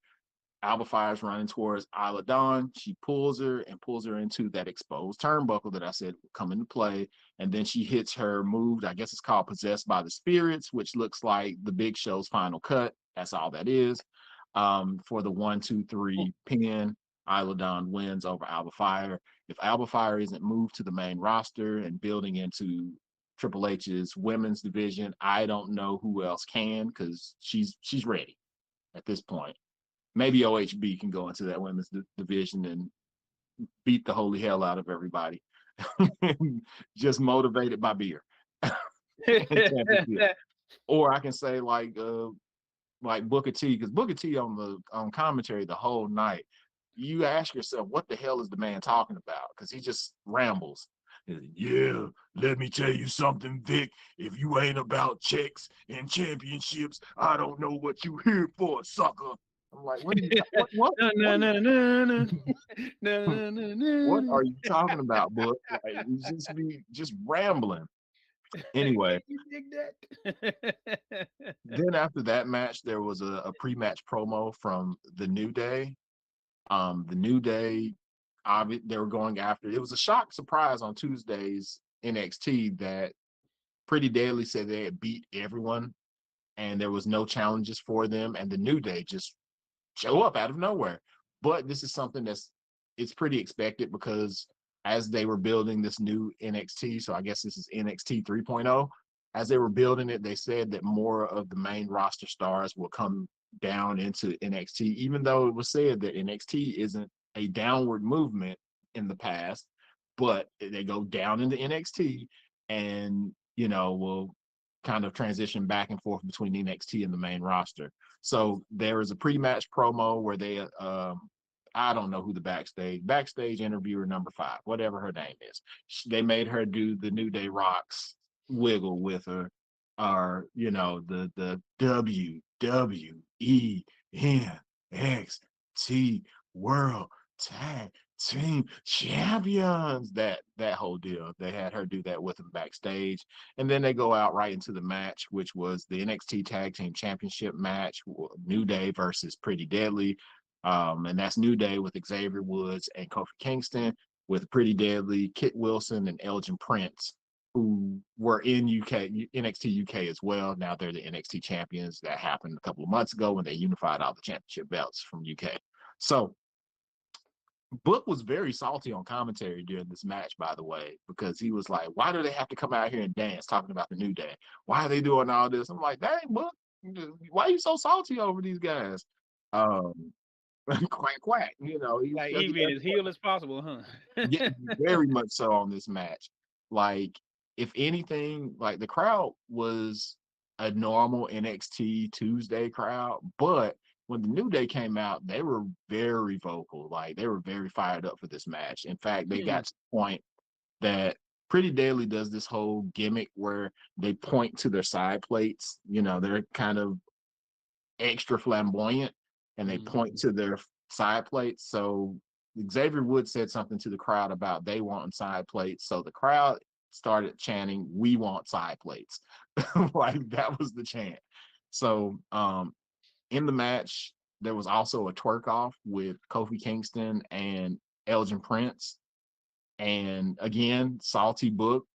Alba Fire's running towards Isla Dawn. She pulls her into that exposed turnbuckle that I said would come into play. And then she hits her move. I guess it's called Possessed by the Spirits, which looks like the Big Show's final cut. That's all that is. For the 1, 2, 3 pin, Isla Dawn wins over Alba Fire. If Alba Fire isn't moved to the main roster and building into Triple H's women's division, I don't know who else can, because she's ready at this point. Maybe OHB can go into that women's division and beat the holy hell out of everybody. Just motivated by beer and championship. Or I can say like Booker T, because Booker T on commentary the whole night, you ask yourself, what the hell is the man talking about? Because he just rambles. Yeah, let me tell you something, Vic. If you ain't about checks and championships, I don't know what you here for, sucker. I'm like, what are you? No, no, no, no, no, no, no, What no. are you talking about, Book? Like, you just be just rambling. Anyway, You dig that? then after that match, there was a pre-match promo from the New Day. The New Day, they were going after. It was a shock surprise on Tuesday's NXT that Pretty Deadly said they had beat everyone, and there was no challenges for them, and the New Day just show up out of nowhere. But this is something it's pretty expected, because as they were building this new NXT, so I guess this is NXT 3.0, as they were building it, they said that more of the main roster stars will come down into NXT, even though it was said that NXT isn't a downward movement in the past, but they go down into NXT and, will kind of transition back and forth between NXT and the main roster. So there is a pre-match promo where they, I don't know who the backstage interviewer number 5, whatever her name is. They made her do the New Day Rocks wiggle with her, or the WWENXT World Tag Team Champions. That whole deal. They had her do that with them backstage, and then they go out right into the match, which was the NXT Tag Team Championship match, New Day versus Pretty Deadly. And that's New Day with Xavier Woods and Kofi Kingston, with Pretty Deadly, Kit Wilson, and Elgin Prince, who were in NXT UK as well. Now they're the NXT champions. That happened a couple of months ago when they unified all the championship belts from UK. So Book was very salty on commentary during this match, by the way, because he was like, why do they have to come out here and dance talking about the New Day? Why are they doing all this? I'm like, dang, Book, why are you so salty over these guys? Um, quack quack. You know, Like he been as heel as possible, huh? yeah, very much so on this match. Like, if anything, like the crowd was a normal NXT Tuesday crowd, but when the New Day came out, they were very vocal. Like they were very fired up for this match. In fact, they Hmm. got to the point that Pretty Daily does this whole gimmick where they point to their side plates. You know, they're kind of extra flamboyant and they point Mhm. to their side plates. So Xavier Woods said something to the crowd about they want side plates. So the crowd started chanting, "We want side plates." Like that was the chant. So in the match, there was also a twerk off with Kofi Kingston and Elgin Prince. And again, Salty Book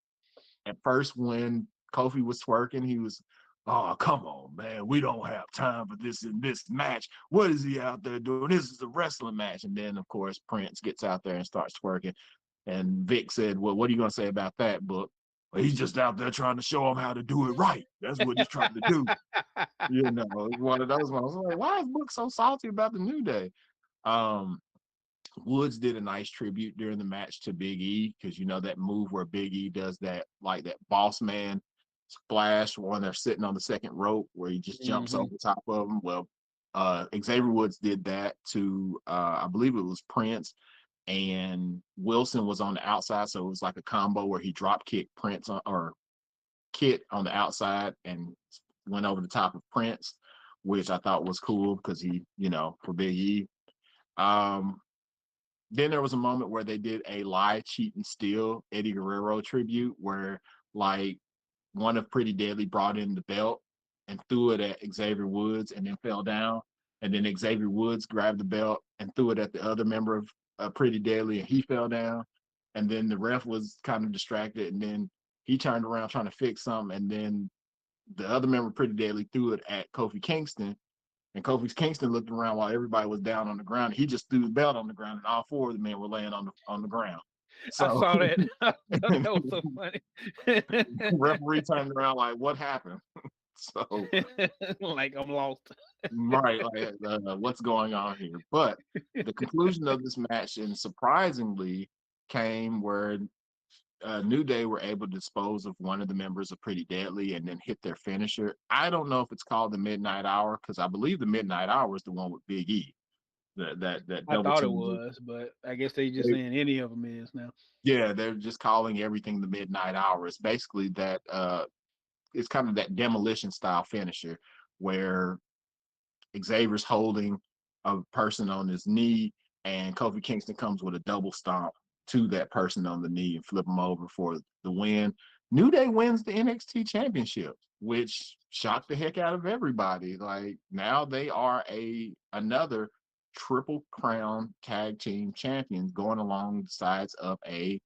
at first when Kofi was twerking, he was, "Oh, come on, man. We don't have time for this in this match. What is he out there doing? This is a wrestling match." And then, of course, Prince gets out there and starts twerking. And Vic said, "Well, what are you going to say about that, Book?" "Well, he's just out there trying to show him how to do it right. That's what he's trying to do." You know, one of those ones. I was like, why is Book so salty about the New Day? Um, Woods did a nice tribute during the match to Big E because you know that move where Big E does that like that boss man splash when they're sitting on the second rope where he just jumps Mhm. over top of them. Well, Xavier Woods did that to I believe it was Prince and Wilson was on the outside, so it was like a combo where he drop kicked Prince or Kit on the outside and went over the top of Prince, which I thought was cool because he, you know, for Big E. Um, then there was a moment where they did a lie, cheat, and steal Eddie Guerrero tribute where like one of Pretty Deadly brought in the belt and threw it at Xavier Woods and then fell down. And then Xavier Woods grabbed the belt and threw it at the other member of Pretty Deadly and he fell down. And then the ref was kind of distracted and then he turned around trying to fix something. And then the other member of Pretty Deadly threw it at Kofi Kingston and Kofi Kingston looked around while everybody was down on the ground. He just threw the belt on the ground, and all four of the men were laying on the ground. I So saw that. That was so funny. referee turned around like, "What happened?" So Like I'm lost. right, like what's going on here? But the conclusion of this match, and surprisingly, came where New Day were able to dispose of one of the members of Pretty Deadly and then hit their finisher. I don't know if it's called the Midnight Hour because I believe the Midnight Hour is the one with Big E. That I double thought it team move. was, but I guess they just They- saying any of them is now. Yeah, they're just calling everything the Midnight Hour. It's basically that it's kind of that demolition style finisher where Xavier's holding a person on his knee, and Kofi Kingston comes with a double stomp to that person on the knee and flip him over for the win. New Day wins the NXT Championship, which shocked the heck out of everybody. Like now they are another triple crown tag team champions going along the sides of a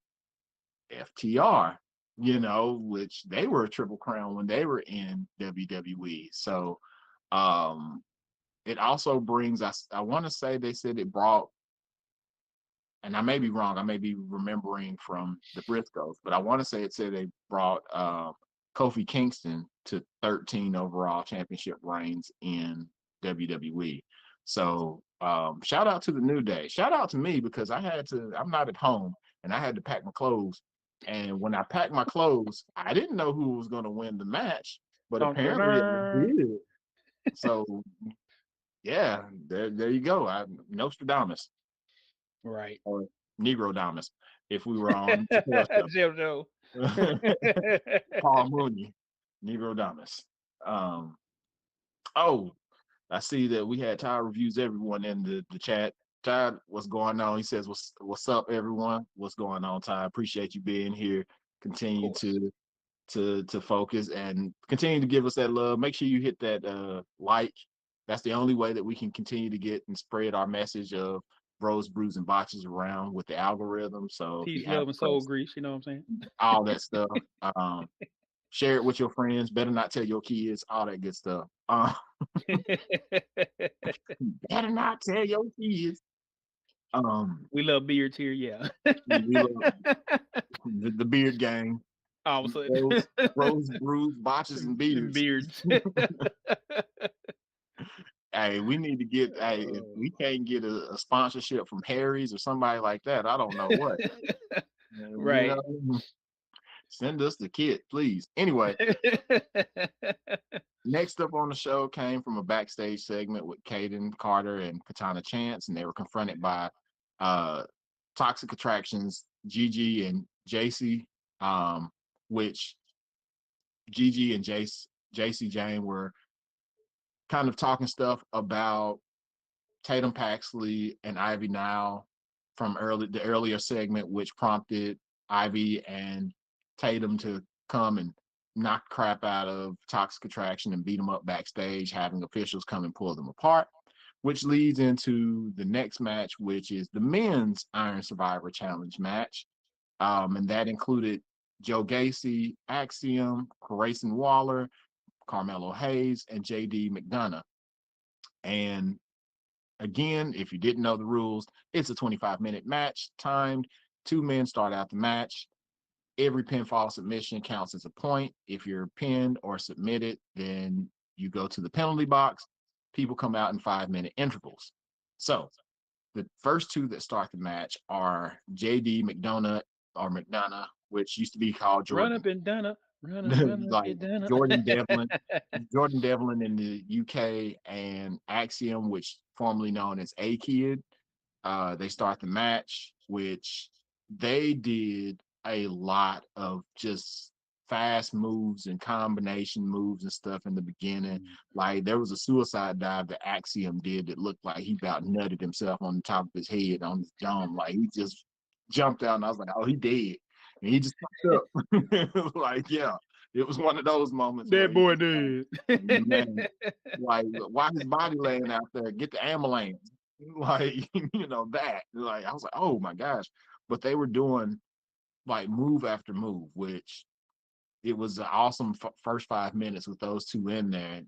FTR, you know, which they were a triple crown when they were in WWE. So it also brings us, I want to say they said it brought, and I may be wrong, I may be remembering from the Briscoes, but I want to say it said they brought Kofi Kingston to 13 overall championship reigns in WWE. So shout out to the New Day. Shout out to me because I'm not at home and I had to pack my clothes. And when I packed my clothes, I didn't know who was going to win the match, but Dun, dun, apparently I dun. did. So yeah, there you go. Nostradamus Right. or Negrodamus if we were on Chappelle Jim Joe. show. Paul Mooney, Negrodamus. Um, oh, I see that we had Todd reviews everyone in the chat. Todd, what's going on? He says, "What's up, everyone? What's going on, Todd? Appreciate you being here. Of Continue course. to focus and continue to give us that love. Make sure you hit that like. That's the only way that we can continue to get and spread our message of bros, brews, and botches around with the algorithm. So if you Peace, love, haven't and soul pressed grease. You know what I'm all that stuff, um, share it with your friends. Better not tell your kids all that good stuff. saying? Better not tell your kids. Um, We love beards here, yeah. we love the beard gang. All of a Bros, sudden. bros, brews, botches, and beards. Beards. Hey, we need to get. Hey, if we can't get a sponsorship from Harry's or somebody like that, I don't know what. You Right. know, send us the kit, please. Anyway, next up on the show came from a backstage segment with Caden Carter and Katana Chance, and they were confronted by uh, Toxic Attractions, Gigi and JC, which Gigi and JC Jane were kind of talking stuff about Tatum Paxley and Ivy Nile from the earlier segment, which prompted Ivy and Tatum to come and knock crap out of Toxic Attraction and beat them up backstage, having officials come and pull them apart, which leads into the next match, which is the men's Iron Survivor Challenge match. And that included Joe Gacy, Axiom, Grayson Waller, Carmelo Hayes, and JD McDonough. And again, if you didn't know the rules, it's a 25-minute match, timed. Two men start out the match. Every pinfall submission counts as a point. If you're pinned or submitted, then you go to the penalty box. People come out in 5-minute intervals. So the first two that start the match are JD McDonough, which used to be called Run Jordan, up and down up. Run up like and down up. Jordan Devlin, Jordan Devlin in the UK, and Axiom, which formerly known as A Kid. They start the match, which they did a lot of just fast moves and combination moves and stuff in the beginning. Like there was a suicide dive that Axiom did that looked like he about nutted himself on the top of his head on his dome. Like he just jumped out, and I was like, "Oh, he dead," and he just popped up. Like, yeah, it was one of those moments where That he boy was did. like, man, like why his body laying out there? Get the ambulance. Like, that. Like I was like, oh my gosh. But they were doing like move after move, which it was an awesome first 5 minutes with those two in there.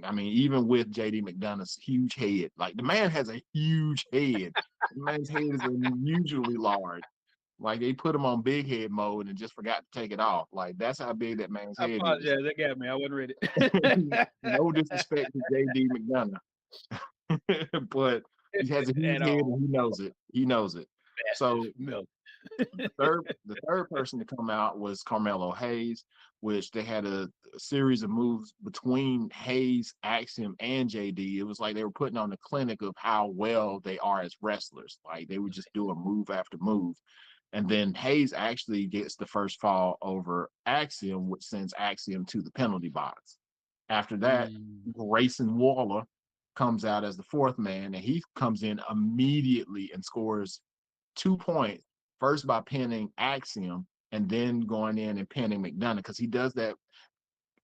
I mean, even with JD McDonough's huge head, like the man has a huge head. The man's head is unusually large. Like they put him on big head mode and just forgot to take it off. Like that's how big that man's I head is. apologize. That got me. I wasn't ready. No disrespect to JD McDonough, but he has a huge At head all. and he knows it. He knows it. Massive So milk. the third person to come out was Carmelo Hayes, which they had a series of moves between Hayes, Axiom, and JD. It was like they were putting on a clinic of how well they are as wrestlers. Like they were just doing move after move. And then Hayes actually gets the first fall over Axiom, which sends Axiom to the penalty box. After that, Grayson Waller comes out as the fourth man, and he comes in immediately and scores 2 points, first by pinning Axiom and then going in and pinning McDonough, because he does that.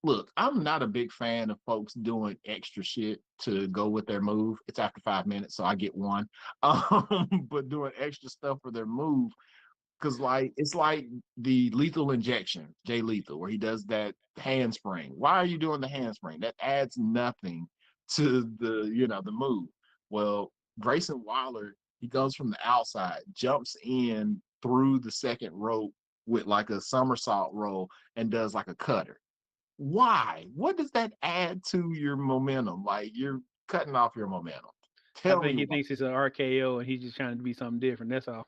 Look, I'm not a big fan of folks doing extra shit to go with their move. It's after 5 minutes, so I get one. But doing extra stuff for their move, because like it's like the lethal injection, Jay Lethal, where he does that handspring. Why are you doing the handspring? That adds nothing to the move. Well, Grayson Waller, he goes from the outside, jumps in through the second rope with like a somersault roll and does like a cutter. Why? What does that add to your momentum? Like you're cutting off your momentum. I Tell me think he why. thinks it's an RKO and he's just trying to be something different. That's all.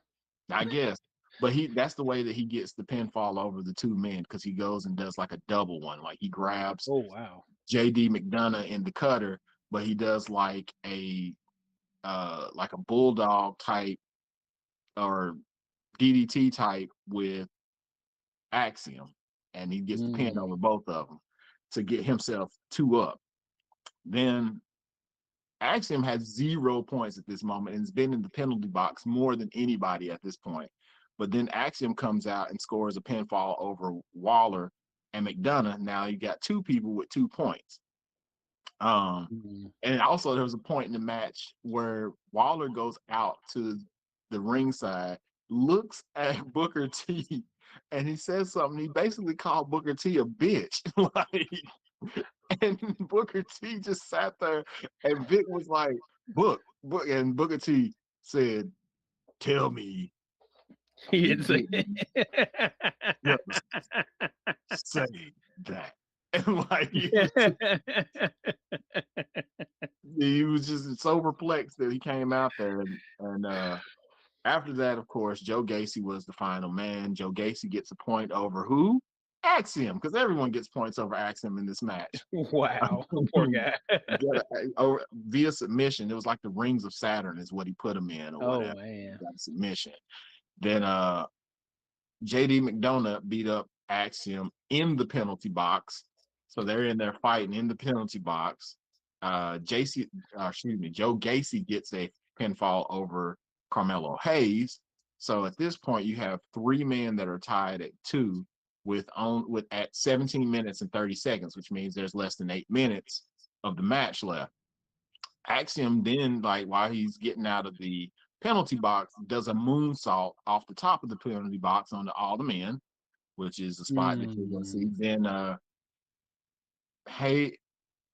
I guess. But that's the way that he gets the pinfall over the two men, because he goes and does like a double one. Like he grabs Oh wow. JD McDonough in the cutter, but he does like a bulldog type or DDT type with Axiom, and he gets the pin over both of them to get himself two up. Then Axiom has 0 points at this moment and has been in the penalty box more than anybody at this point. But then Axiom comes out and scores a pinfall over Waller and McDonough. Now you got two people with 2 points. And also there was a point in the match where Waller goes out to the ringside, looks at Booker T, and he says something. He basically called Booker T a bitch. And Booker T just sat there, and Vic was like, Book, and Booker T said, "Tell me He you didn't say. didn't just say that." And like, he was just so perplexed that he came out there, and after that, of course, Joe Gacy was the final man. Joe Gacy gets a point over who? Axiom, because everyone gets points over Axiom in this match. Wow, poor guy. Via submission. It was like the Rings of Saturn is what he put him in or Oh whatever. man. Got submission. Then JD McDonough beat up Axiom in the penalty box. So they're in there fighting in the penalty box. Joe Gacy gets a pinfall over Carmelo Hayes. So at this point, you have three men that are tied at two with at 17 minutes and 30 seconds, which means there's less than 8 minutes of the match left. Axiom then, like while he's getting out of the penalty box, does a moonsault off the top of the penalty box onto all the men, which is the spot that you're gonna see. Then Carmelo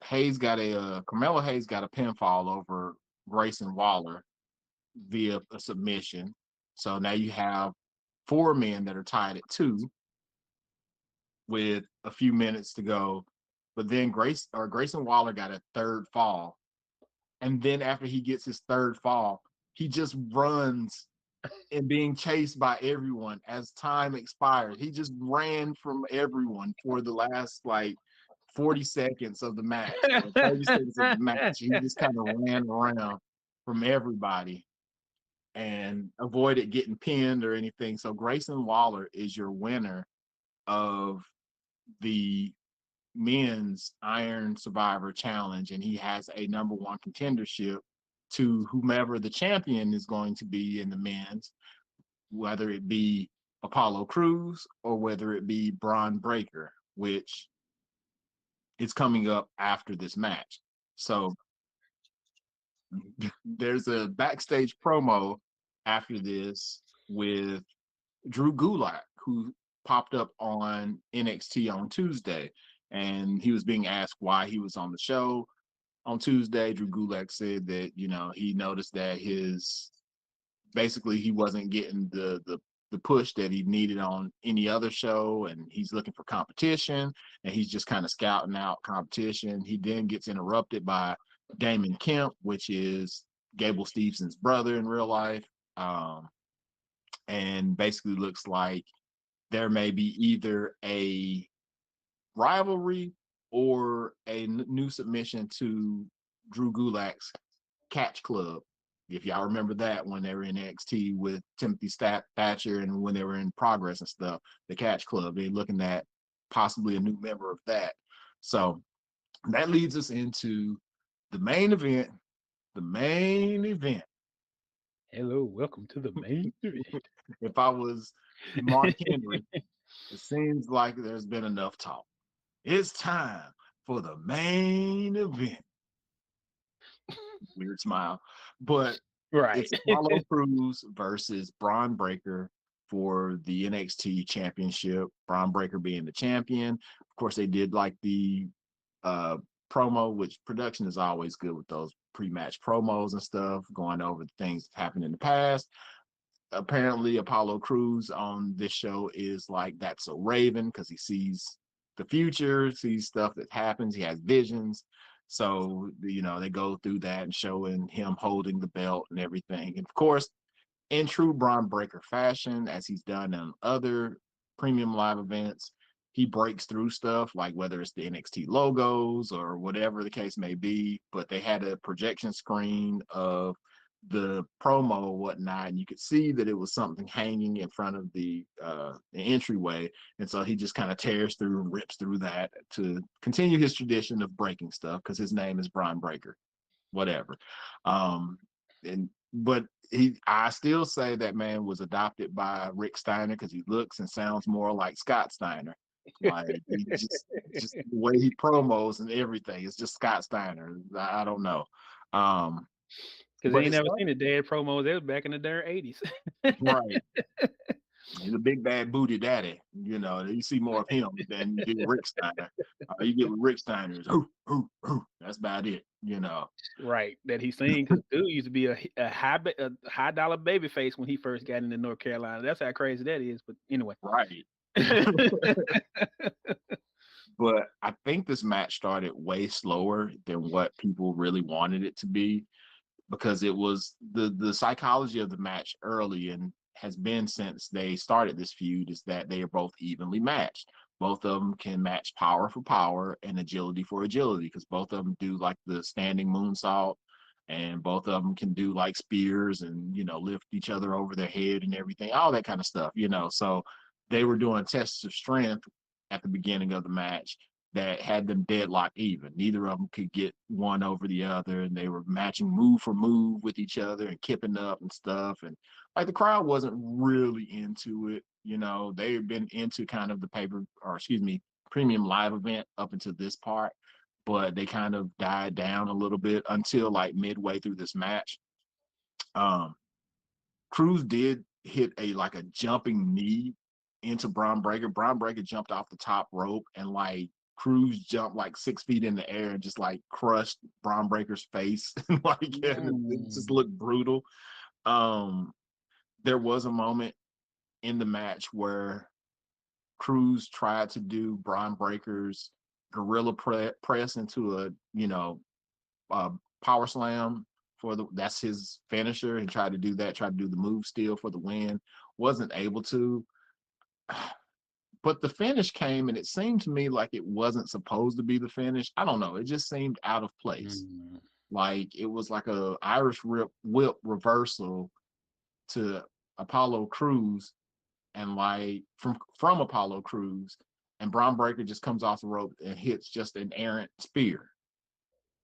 Hayes got a pinfall over Grayson Waller via a submission. So now you have four men that are tied at two with a few minutes to go. But then Grayson Waller got a third fall. And then after he gets his third fall, he just runs and being chased by everyone as time expires. He just ran from everyone for the last like 40 seconds of the match or 30 seconds of the match. He just kind of ran around from everybody and avoided getting pinned or anything. So Grayson Waller is your winner of the men's Iron Survivor Challenge, and he has a number one contendership to whomever the champion is going to be in the men's, whether it be Apollo Crews or whether it be Braun Breaker, which is coming up after this match. So there's a backstage promo after this with Drew Gulak, who popped up on NXT on Tuesday, and he was being asked why he was on the show on Tuesday. Drew Gulak said that he noticed that he wasn't getting the push that he needed on any other show, and he's looking for competition, and he's just kind of scouting out competition. He then gets interrupted by Damon Kemp, which is Gable Stevenson's brother in real life, and basically looks like there may be either a rivalry or a new submission to Drew Gulak's Catch Club. If y'all remember that when they were in NXT with Timothy Thatcher and when they were in Progress and stuff, the Catch Club, they're looking at possibly a new member of that. So that leads us into the main event. The main event. Hello, welcome to the main event. If I was Mark Henry, it seems like there's been enough talk. It's time for the main event. Weird smile. But Right. it's Apollo Crews versus Braun Breaker for the NXT championship. Braun Breaker being the champion. Of course, they did like the promo, which production is always good with those pre-match promos and stuff, going over the things that happened in the past. Apparently, Apollo Crews on this show is like that's a Raven because he sees the future, sees stuff that happens. He has visions. So, they go through that and showing him holding the belt and everything. And of course, in true Braun Breaker fashion, as he's done in other premium live events, he breaks through stuff like whether it's the NXT logos or whatever the case may be. But they had a projection screen of the promo or whatnot, and you could see that it was something hanging in front of the entryway. And so he just kind of tears through and rips through that to continue his tradition of breaking stuff because his name is Braun Breaker, whatever. But I still say that man was adopted by Rick Steiner because he looks and sounds more like Scott Steiner. Like he just the way he promos and everything, it's just Scott Steiner. I don't know. Because But they ain't it's never seen the dad promos. They was back in the darn 80s. right. He's a big bad booty daddy. You see more of him than you do Rick Steiner. You get with Rick Steiner is that's about it. Right, that he's seen because dude used to be a high dollar baby face when he first got into North Carolina. That's how crazy that is. But anyway, Right. But I think this match started way slower than what people really wanted it to be, because it was the psychology of the match early and has been since they started this feud is that they are both evenly matched. Both of them can match power for power and agility for agility, because both of them do like the standing moonsault, and both of them can do like spears and lift each other over their head and everything, all that kind of stuff. So they were doing tests of strength at the beginning of the match that had them deadlocked even. Neither of them could get one over the other, and they were matching move for move with each other and kipping up and stuff. And like the crowd wasn't really into it. They had been into kind of the premium live event up until this part, but they kind of died down a little bit until like midway through this match. Um, Cruz did hit a jumping knee into Braun Breaker. Braun Breaker jumped off the top rope, and like Cruz jumped like 6 feet in the air and just like crushed Braun Breaker's face. And it just looked brutal. Um, there was a moment in the match where Cruz tried to do Braun Breaker's gorilla press into a power slam that's his finisher, and tried to do that, tried to do the move steal for the win. Wasn't able to. But the finish came, and it seemed to me like it wasn't supposed to be the finish. I don't know. It just seemed out of place. Like it was like a Irish whip reversal to Apollo Crews, and like from Apollo Crews, and Braun Breaker just comes off the rope and hits just an errant spear.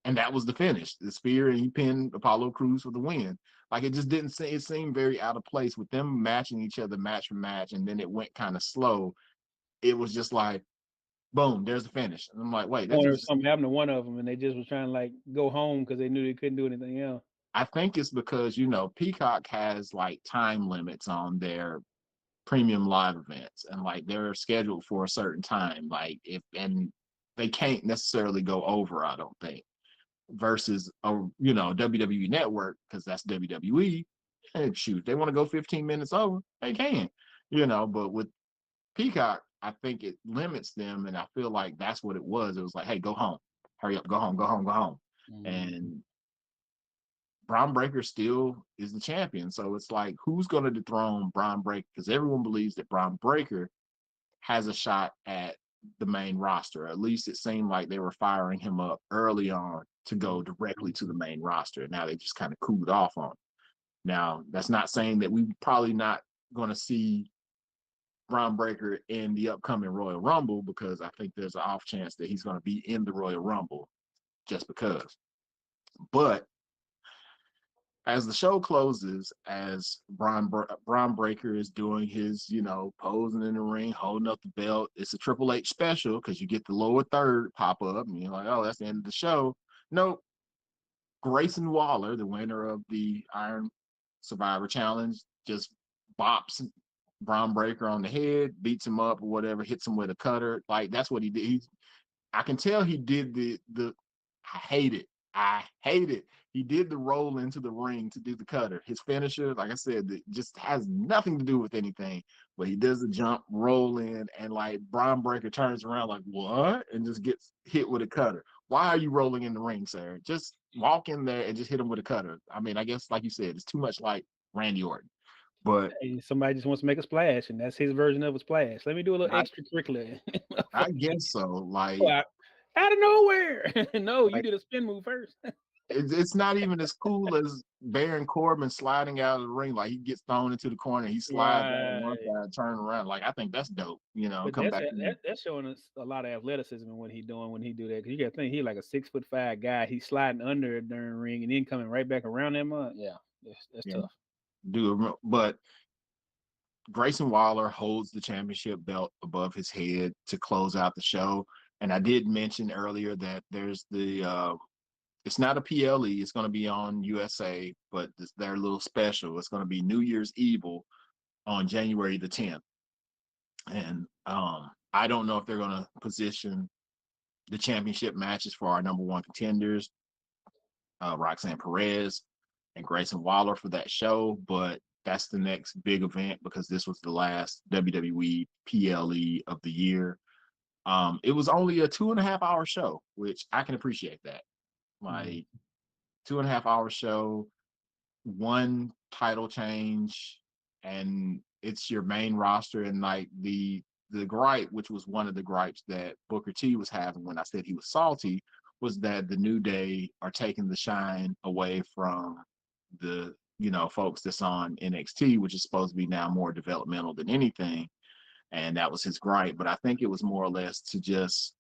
And that was the finish, the spear, and he pinned Apollo Crews for the win. Like it just didn't it seemed very out of place with them matching each other match for match, and then it went kind of slow. It was just like, boom, there's the finish. And I'm like, wait, Or something happened to one of them, and they just was trying to like go home because they knew they couldn't do anything else. I think it's because Peacock has like time limits on their premium live events, and like they're scheduled for a certain time. And they can't necessarily go over, I don't think. Versus WWE Network, because that's WWE. And shoot, they want to go 15 minutes over, they can. But with Peacock, I think it limits them, and I feel like that's what it was. It was like, hey, go home, hurry up, go home, go home, go home. And Braun Breaker still is the champion, so it's like, who's going to dethrone Braun Breaker? Because everyone believes that Braun Breaker has a shot at the main roster. At least it seemed like they were firing him up early on to go directly to the main roster. Now they just kind of cooled off on him. Now, that's not saying that we probably not going to see Braun Breaker in the upcoming Royal Rumble, because I think there's an off chance that he's going to be in the Royal Rumble just because. But as the show closes, as Braun Breaker is doing his, posing in the ring, holding up the belt, it's a Triple H special, because you get the lower third pop up, and you're like, oh, that's the end of the show. Nope. Grayson Waller, the winner of the Iron Survivor Challenge, just bops Braun Breaker on the head, beats him up or whatever, hits him with a cutter. Like that's what he did. I can tell he did the I hate it. I hate it. He did the roll into the ring to do the cutter. His finisher, like I said, it just has nothing to do with anything. But he does the jump, roll in, and like Braun Breaker turns around like, what? And just gets hit with a cutter. Why are you rolling in the ring, sir? Just walk in there and just hit him with a cutter. I mean, I guess like you said, it's too much like Randy Orton. But hey, somebody just wants to make a splash, and that's his version of a splash. Let me do a little extracurricular. I guess so. Like out of nowhere. No, you like, did a spin move first. it's not even as cool as Baron Corbin sliding out of the ring. Like he gets thrown into the corner, he slides out on one side, turn around. Like I think that's dope. But Come back. that's showing us a lot of athleticism in what he's doing when he do that. Because you got to think he's like a 6'5" guy. He's sliding under during ring and then coming right back around that mud. Yeah, that's tough. But Grayson Waller holds the championship belt above his head to close out the show. And I did mention earlier that there's it's not a PLE, it's going to be on USA, but it's their little special. It's going to be New Year's Evil on January the 10th. And I don't know if they're going to position the championship matches for our number one contenders, Roxanne Perez and Grayson Waller, for that show, but that's the next big event because this was the last WWE PLE of the year. It was only a 2.5 hour show, which I can appreciate that. Mm. Like 2.5 hour show, one title change, and it's your main roster. And like the gripe, which was one of the gripes that Booker T was having when I said he was salty, was that the New Day are taking the shine away from the folks that's on NXT, which is supposed to be now more developmental than anything. And that was his gripe. But I think it was more or less to just,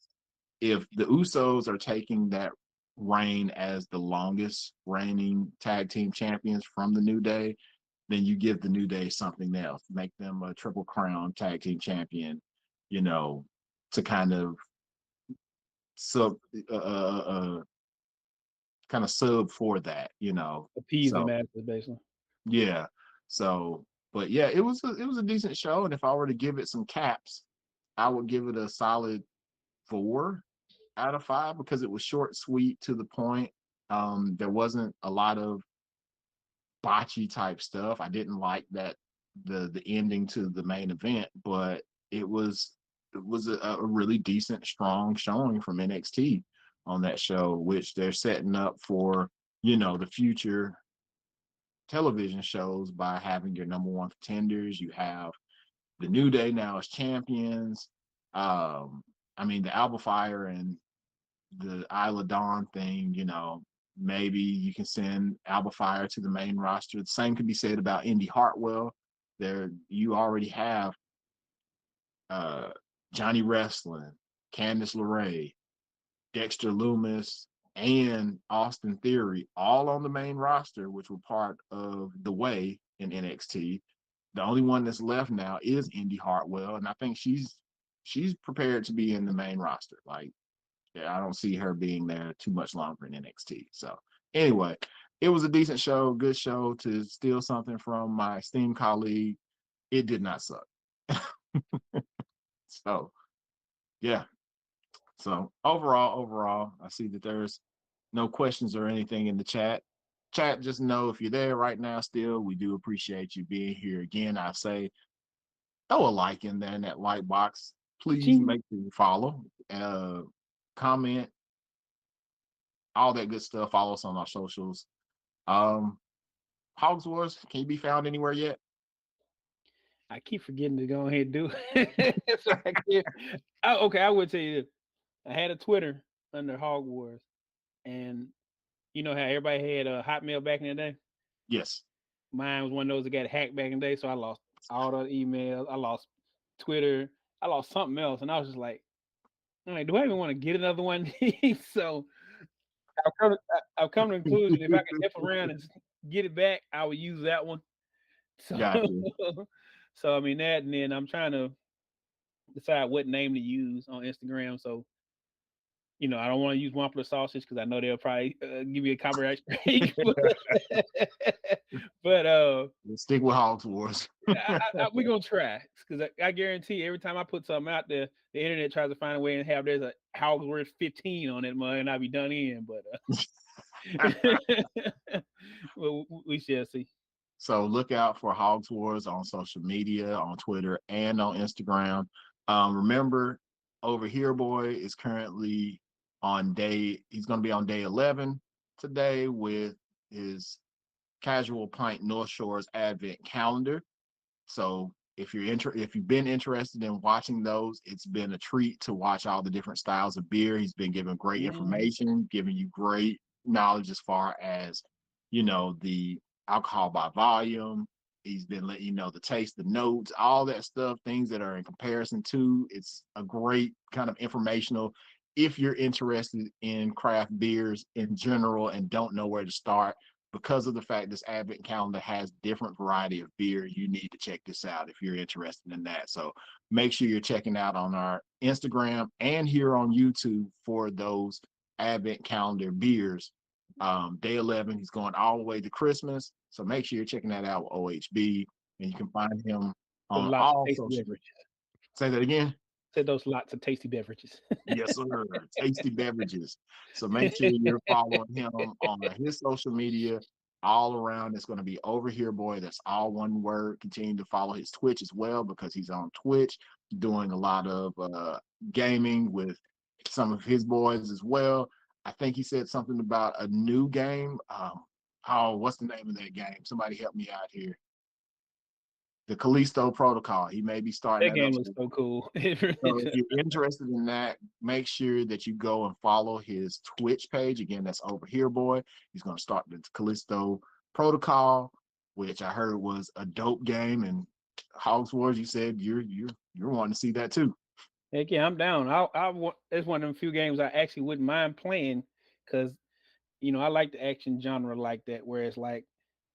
if the Usos are taking that reign as the longest reigning tag team champions from the New Day, then you give the New Day something else, make them a triple crown tag team champion, you know, to kind of sub, uh, uh, uh, kind of sub for that, Appease the So masses, basically. yeah, so but yeah, it was a decent show, and if I were to give it some caps, I would give it a solid 4 out of 5 because it was short, sweet, to the point. There wasn't a lot of botchy type stuff. I didn't like that the ending to the main event, but it was a really decent, strong showing from NXT on that show, which they're setting up for the future television shows by having your number one contenders. You have the New Day now as champions. I mean, the Alba Fire and the Isla Dawn thing, maybe you can send Alba Fire to the main roster. The same could be said about Indy Hartwell. There, you already have uh, Johnny Wrestling, Candice LeRae, Dexter Loomis, and Austin Theory all on the main roster, which were part of the Way in NXT. The only one that's left now is Indy Hartwell, and I think she's prepared to be in the main roster. Like, yeah, I don't see her being there too much longer in NXT. So anyway, it was a decent show, good show. To steal something from my esteemed colleague, it did not suck. So yeah. So overall, I see that there's no questions or anything in the chat. Chat, just know if you're there right now still, we do appreciate you being here. Again, I say throw a like in there in that like box. Please Ching. make sure you follow, comment, all that good stuff. Follow us on our socials. Um, Hogs Wars, can you be found anywhere yet? I keep forgetting to go ahead and do it. So I can't. Okay, I would tell you this. I had a Twitter under Hog Wars, and you know how everybody had a Hotmail back in the day? Yes. Mine was one of those that got hacked back in the day, so I lost all the emails. I lost Twitter. I lost something else, and I was just like, I'm like, do I even want to get another one? So I've come to the conclusion if I could F around and get it back, I would use that one. So, Got you. so I mean that, and then I'm trying to decide what name to use on Instagram. So, I don't want to use one for the sausage because I know they'll probably give me a copyright strike. But Stick with Hogs Wars. we're gonna try because I guarantee every time I put something out there, the internet tries to find a way and have there's a How's worth 15 on it, mug, and I'll be done in. But well, we shall see. So look out for Hogs Wars on social media, on Twitter, and on Instagram. Remember, Over Here Boy is currently he's going to be on day 11 today with his Casual Pint North Shores Advent calendar. So if you've been interested in watching those, it's been a treat to watch all the different styles of beer. He's been giving great Mhm. information, giving you great knowledge as far as the alcohol by volume. He's been letting you know the taste, the notes, all that stuff, things that are in comparison to. It's a great kind of informational. If you're interested in craft beers in general and don't know where to start, because of the fact this advent calendar has different variety of beer, you need to check this out if you're interested in that. So make sure you're checking out on our Instagram and here on YouTube for those advent calendar beers. Day 11, he's going all the way to Christmas. So make sure you're checking that out with OHB, and you can find him So on lots of all tasty social media. beverages. Say that again. Said those lots of tasty beverages. Yes, sir. Tasty beverages. So make sure you're following him on his social media. all around. It's going to be Over Here Boy. That's all one word. Continue to follow his Twitch as well because he's on Twitch doing a lot of gaming with some of his boys as well. I think he said something about a new game. Oh, what's the name of that game? Somebody help me out here. The Callisto Protocol. He may be starting That that up. game looks so cool. It really So if does. you're interested in that, make sure that you go and follow his Twitch page. Again, that's Over Here Boy. He's going to start the Callisto Protocol, which I heard was a dope game. And Hogs Wars, you said you're wanting to see that too. Heck yeah, I'm down. It's one of them few games I actually wouldn't mind playing because I like the action genre like that, where it's like,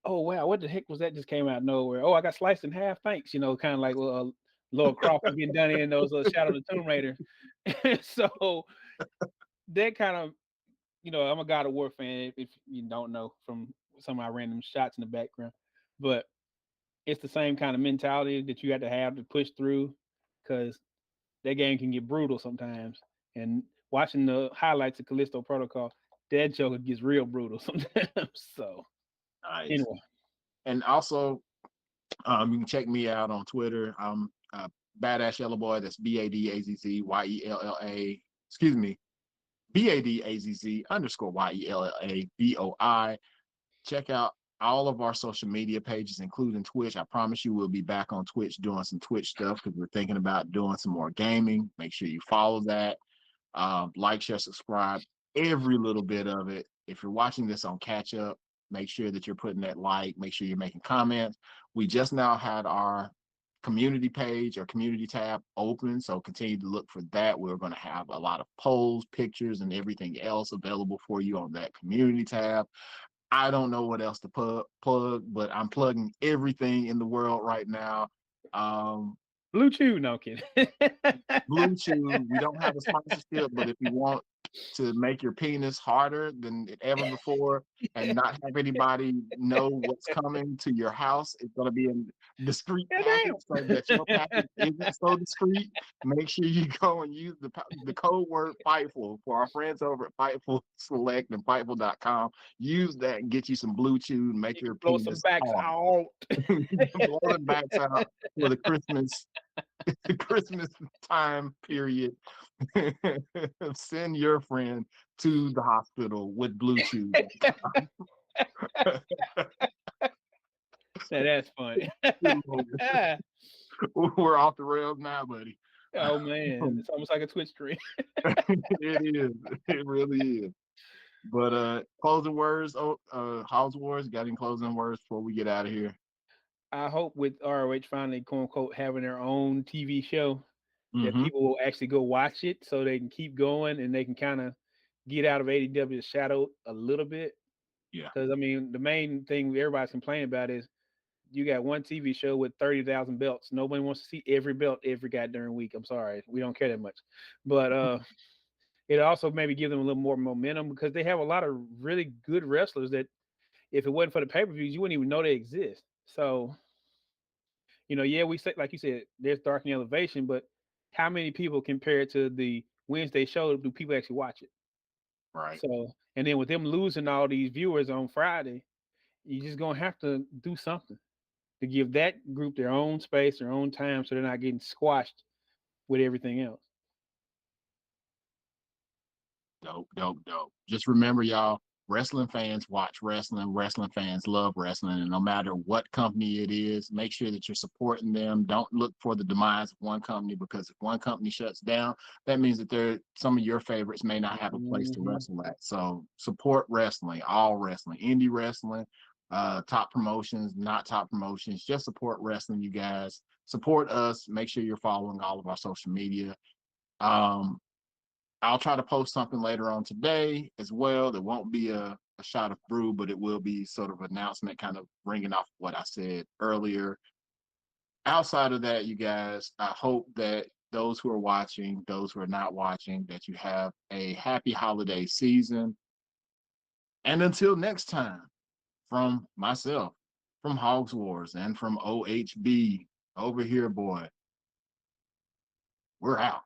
oh wow, what the heck was that? Just came out of nowhere. Oh, I got sliced in half. Thanks. Kind of like Laura Croft was getting done in those Shadow of the Tomb Raider. So that kind of, I'm a God of War fan. If you don't know from some of my random shots in the background, but it's the same kind of mentality that you have to push through, because that game can get brutal sometimes. And watching the highlights of Callisto Protocol, that joker gets real brutal sometimes. So Nice. anyway, And also, you can check me out on Twitter. I'm Badass Yellow Boy. That's BADAZZYELLA. Excuse me, BADAZZ_YELLABOI. Check out all of our social media pages, including Twitch. I promise you we'll be back on Twitch doing some Twitch stuff because we're thinking about doing some more gaming. Make sure you follow that. Like, share, subscribe, every little bit of it. If you're watching this on catch up, make sure that you're putting that like, make sure you're making comments. We just now had our community page or community tab open, so continue to look for that. We're going to have a lot of polls, pictures, and everything else available for you on that community tab. I don't know what else to plug, but I'm plugging everything in the world right now. Blue Chew, no kidding. Blue Chew, we don't have a sponsorship, but if you want to make your penis harder than it ever before and not have anybody know what's coming to your house, it's going to be in discreet package so that your package isn't so discreet. Make sure you go and use the code word Fightful for our friends over at Fightful Select and Fightful.com. Use that and get you some Blue Chew and make You your can blow some penis backs hard. out. Blow them backs out for the Christmas time period. Send your friend to the hospital with Blue Chew. That's funny. We're off the rails now, buddy. Oh man, it's almost like a Twitch stream. It is. It really is. But closing words, House Wars, got any closing words before we get out of here? I hope with ROH finally, quote unquote, having their own TV show, that Mm-hmm. people will actually go watch it so they can keep going and they can kind of get out of AEW's shadow a little bit. Yeah. Because I mean, the main thing everybody's complaining about is you got one TV show with 30,000 belts. Nobody wants to see every belt every goddamn week. I'm sorry, we don't care that much. But it also maybe give them a little more momentum because they have a lot of really good wrestlers that if it wasn't for the pay-per-views, you wouldn't even know they exist. So, yeah, we say, like you said, there's Dark and Elevation, but how many people compared to the Wednesday show do people actually watch it? Right. So, and then with them losing all these viewers on Friday, you're just gonna have to do something to give that group their own space, their own time, so they're not getting squashed with everything else. Dope, dope, dope. Just remember, y'all, wrestling fans watch wrestling. Wrestling fans love wrestling. And no matter what company it is, make sure that you're supporting them. Don't look for the demise of one company because if one company shuts down, that means that some of your favorites may not have a place to Mm-hmm. wrestle at. So support wrestling, all wrestling, indie wrestling, top promotions, not top promotions. Just support wrestling, you guys. Support us. Make sure you're following all of our social media. Um, I'll try to post something later on today as well. There won't be a shot of brew, but it will be sort of announcement, kind of bringing off what I said earlier. Outside of that, you guys, I hope that those who are watching, those who are not watching, that you have a happy holiday season. And until next time, from myself, from Hogs Wars, and from OHB, Over Here Boy, we're out.